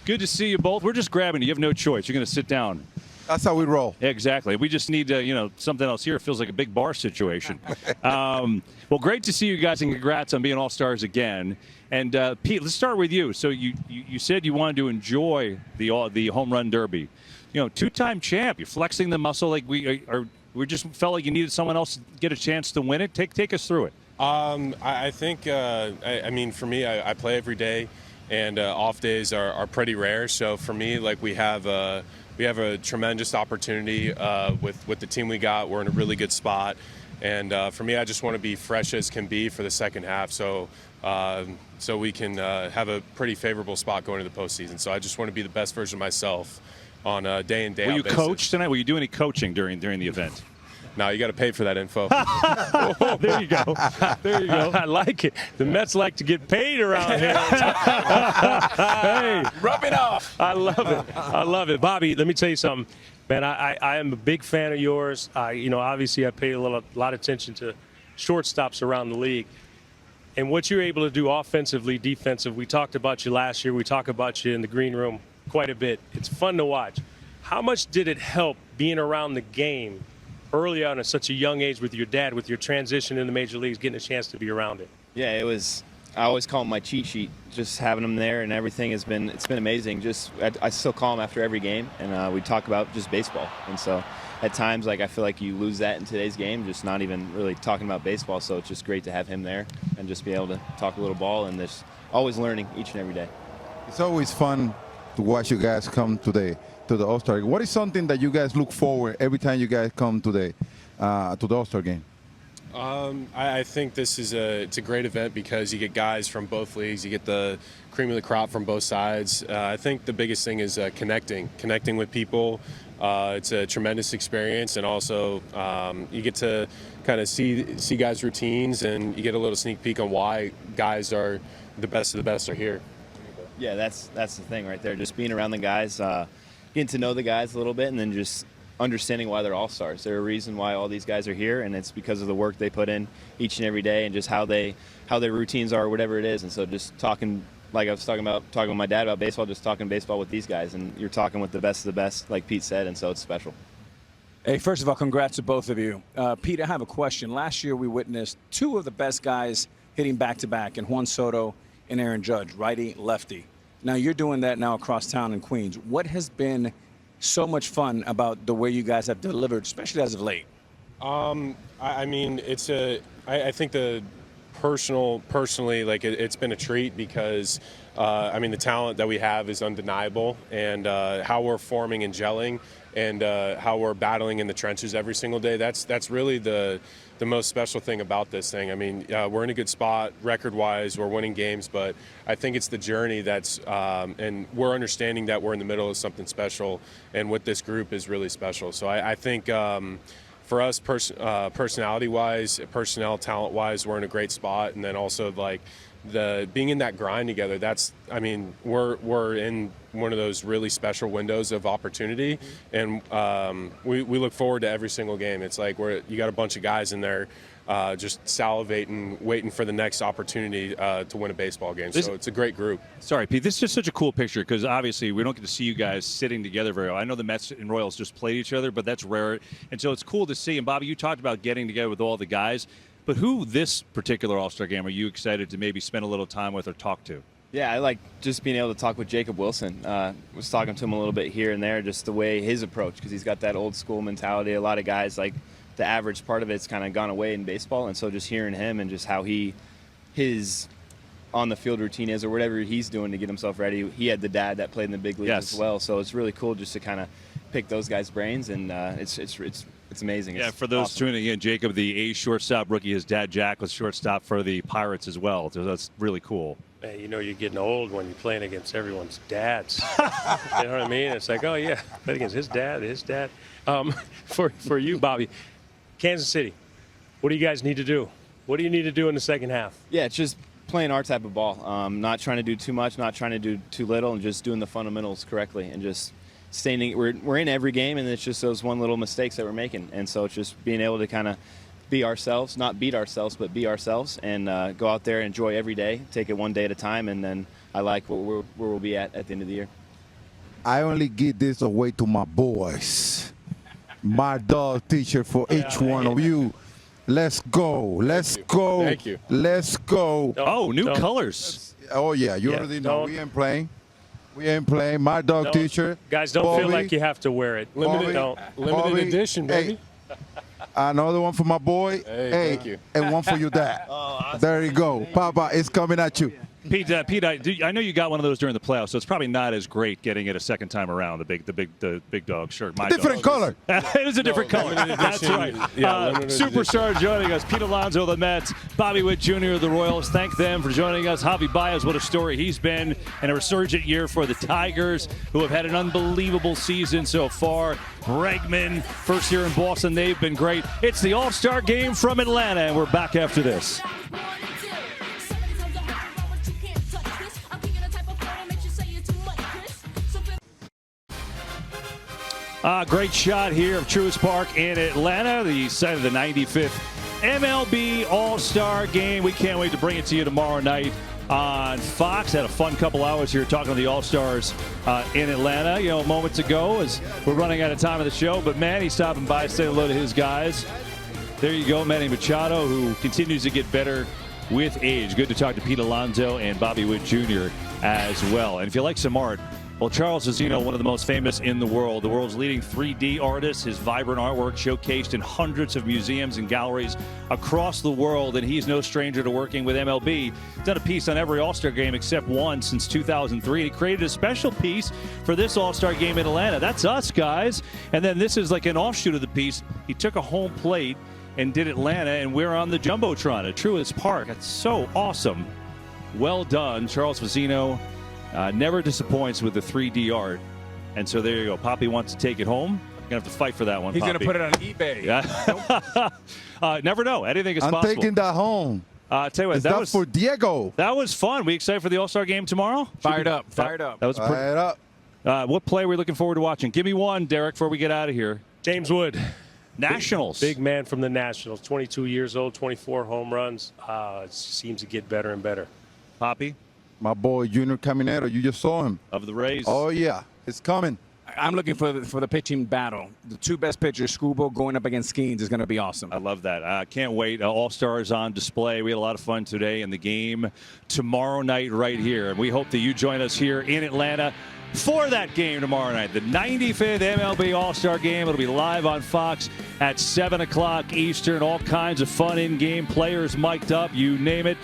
Speaker 1: Good to see you both. We're just grabbing you. You have no choice. You're going to sit down.
Speaker 7: That's how we roll.
Speaker 1: Exactly. We just need something else here. It feels like a big bar situation. Well, great to see you guys, and congrats on being All-Stars again. And, Pete, let's start with you. So you said you wanted to enjoy the Home Run Derby. 2-time champ. You're flexing the muscle like we just felt like you needed someone else to get a chance to win it. Take us through it.
Speaker 2: I think, for me, I play every day, and off days are pretty rare. So for me, we have a tremendous opportunity with the team we got. We're in a really good spot. And for me, I just want to be fresh as can be for the second half. So we can have a pretty favorable spot going into the postseason. So I just want to be the best version of myself on a day in, day out
Speaker 1: basis.
Speaker 2: basis.
Speaker 1: Will you coach tonight? Will you do any coaching during the event?
Speaker 2: No, you got to pay for that info.
Speaker 1: Oh, there you go. There you go.
Speaker 8: I like it. The Mets like to get paid around here.
Speaker 1: Hey,
Speaker 2: rub it off.
Speaker 8: I love it. I love it. Bobby, let me tell you something. Man, I am a big fan of yours. Obviously I pay a lot of attention to shortstops around the league. And what you're able to do offensively, defensive, we talked about you last year. We talk about you in the green room quite a bit. It's fun to watch. How much did it help being around the game early on at such a young age with your dad, with your transition in the major leagues, getting a chance to be around it?
Speaker 4: Yeah, it was. I always call him my cheat sheet. Just having him there and everything it's been amazing. I still call him after every game, and we talk about just baseball. And so, at times, I feel like you lose that in today's game, just not even really talking about baseball. So it's just great to have him there and just be able to talk a little ball and just always learning each and every day.
Speaker 7: It's always fun to watch you guys come today to the All-Star game. What is something that you guys look forward every time you guys come today to the All-Star game?
Speaker 2: I think it's a great event because you get guys from both leagues. You get the cream of the crop from both sides. I think the biggest thing is connecting with people. It's a tremendous experience, and also you get to kind of see guys' routines, and you get a little sneak peek on why guys are the best of the best are here.
Speaker 4: Yeah, that's the thing right there. Just being around the guys, getting to know the guys a little bit, and then just understanding why they're all-stars. There's a reason why all these guys are here, and it's because of the work they put in each and every day, and just how their routines are, whatever it is. And so just talking, like I was talking with my dad about baseball, just talking baseball with these guys, and you're talking with the best of the best, like Pete said, and so it's special.
Speaker 6: Hey, first of all, congrats to both of you. Pete, I have a question. Last year we witnessed two of the best guys hitting back-to-back, and Juan Soto and Aaron Judge, righty, lefty. Now you're doing that now across town in Queens. What has been so much fun about the way you guys have delivered, especially as of late?
Speaker 2: I mean, I think personally, like it's been a treat because, I mean, the talent that we have is undeniable, and how we're forming and gelling, and how we're battling in the trenches every single day. That's really the most special thing about this thing. I mean, we're in a good spot record-wise. We're winning games, but I think it's the journey that's, and we're understanding that we're in the middle of something special, and with this group is really special. So I think for us, personality-wise, personnel talent-wise, we're in a great spot, and then also like being in that grind together. I mean, we're in one of those really special windows of opportunity, and we look forward to every single game. It's like you got a bunch of guys in there just salivating, waiting for the next opportunity to win a baseball game. So it's a great group.
Speaker 1: Sorry, Pete. This is just such a cool picture because obviously we don't get to see you guys sitting together very well. I know the Mets and Royals just played each other, but that's rare. And so it's cool to see. And Bobby, you talked about getting together with all the guys. But who this particular All-Star game are you excited to maybe spend a little time with or talk to?
Speaker 4: Yeah, I like just being able to talk with Jacob Wilson. Was talking to him a little bit here and there, just the way his approach, because he's got that old school mentality. A lot of guys, like the average part of it's kind of gone away in baseball, and so just hearing him and just how his on-the-field routine is, or whatever he's doing to get himself ready. He had the dad that played in the big leagues as well, so it's really cool just to kind of pick those guys' brains, and it's amazing.
Speaker 1: Yeah,
Speaker 4: it's
Speaker 1: for those
Speaker 4: awesome.
Speaker 1: tuning in, Jacob, the A's shortstop rookie, his dad Jack was shortstop for the Pirates as well. So that's really cool.
Speaker 8: Hey, you know you're getting old when you're playing against everyone's dads. You know what I mean? It's like, oh yeah, playing against his dad. For you, Bobby, Kansas City, what do you guys need to do? What do you need to do in the second half?
Speaker 4: Yeah, it's just playing our type of ball. Not trying to do too much, not trying to do too little, and just doing the fundamentals correctly, and just staying. We're in every game, and it's just those one little mistakes that we're making, and so it's just being able to kind of be ourselves, not beat ourselves, but be ourselves, and go out there and enjoy every day, take it one day at a time, and then I like where we'll be at the end of the year.
Speaker 7: I only give this away to my boys. My dog teacher for each one of you. Let's go. Let's go.
Speaker 2: Thank you.
Speaker 7: Let's go.
Speaker 1: Oh, new colors.
Speaker 7: Oh, yeah. You already know. We ain't playing. We ain't playing. My dog teacher.
Speaker 8: Guys, don't feel like you have to wear it. Limited edition, baby.
Speaker 7: Hey, another one for my boy.
Speaker 2: Hey, thank you.
Speaker 7: And one for your dad. There you go. Papa, it's coming at you.
Speaker 1: Pete, I know you got one of those during the playoffs, so it's probably not as great getting it a second time around. The big dog shirt.
Speaker 7: Different color.
Speaker 1: It is a different color. That's right. Superstar joining us. Pete Alonso of the Mets, Bobby Witt Jr. of the Royals. Thank them for joining us. Javi Baez, what a story he's been, and a resurgent year for the Tigers, who have had an unbelievable season so far. Bregman, first year in Boston, they've been great. It's the All-Star Game from Atlanta, and we're back after this. Great shot here of Truist Park in Atlanta, the site of the 95th MLB All-Star Game. We can't wait to bring it to you tomorrow night on Fox. Had a fun couple hours here talking to the All-Stars in Atlanta, moments ago, as we're running out of time of the show. But Manny's stopping by, saying hello to his guys. There you go, Manny Machado, who continues to get better with age. Good to talk to Pete Alonso and Bobby Witt Jr. as well. And if you like some art, well, Charles Vizino, one of the most famous in the world's leading 3D artist. His vibrant artwork showcased in hundreds of museums and galleries across the world, and he's no stranger to working with MLB. He's done a piece on every All-Star game except one since 2003. He created a special piece for this All-Star game in Atlanta. That's us, guys. And then this is like an offshoot of the piece. He took a home plate and did Atlanta, and we're on the Jumbotron at Truist Park. It's so awesome. Well done, Charles Vizino. Never disappoints with the 3D art. And so there you go. Poppy wants to take it home. You're going to have to fight for that one,
Speaker 6: He's
Speaker 1: Poppy.
Speaker 6: going to put it on eBay.
Speaker 1: Yeah. Never know. Anything is
Speaker 7: I'm
Speaker 1: possible.
Speaker 7: taking that home.
Speaker 1: Tell you what,
Speaker 7: It's
Speaker 1: that
Speaker 7: that
Speaker 1: was
Speaker 7: for Diego.
Speaker 1: That was fun. We excited for the All-Star game tomorrow?
Speaker 6: Fired up.
Speaker 1: That was pretty.
Speaker 7: Fired up.
Speaker 1: What play are we looking forward to watching? Give me one, Derek, before we get out of here.
Speaker 8: James Wood.
Speaker 1: Nationals.
Speaker 8: Big man from the Nationals. 22 years old, 24 home runs. It seems to get better and better.
Speaker 1: Poppy?
Speaker 7: My boy Junior Caminero, you just saw him.
Speaker 1: Of the Rays.
Speaker 7: Oh, yeah. It's coming.
Speaker 6: I'm looking for the pitching battle. The two best pitchers, Scoobo going up against Skeens, is going to be awesome.
Speaker 1: I love that. Can't wait. All-Stars on display. We had a lot of fun today in the game tomorrow night right here. And we hope that you join us here in Atlanta for that game tomorrow night. The 95th MLB All-Star Game. It'll be live on Fox at 7 o'clock Eastern. All kinds of fun in-game players mic'd up. You name it.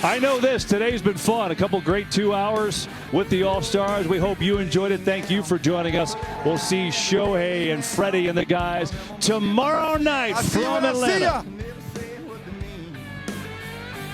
Speaker 1: I know this. Today's been fun. A couple great 2 hours with the All-Stars. We hope you enjoyed it. Thank you for joining us. We'll see Shohei and Freddie and the guys tomorrow night from Atlanta.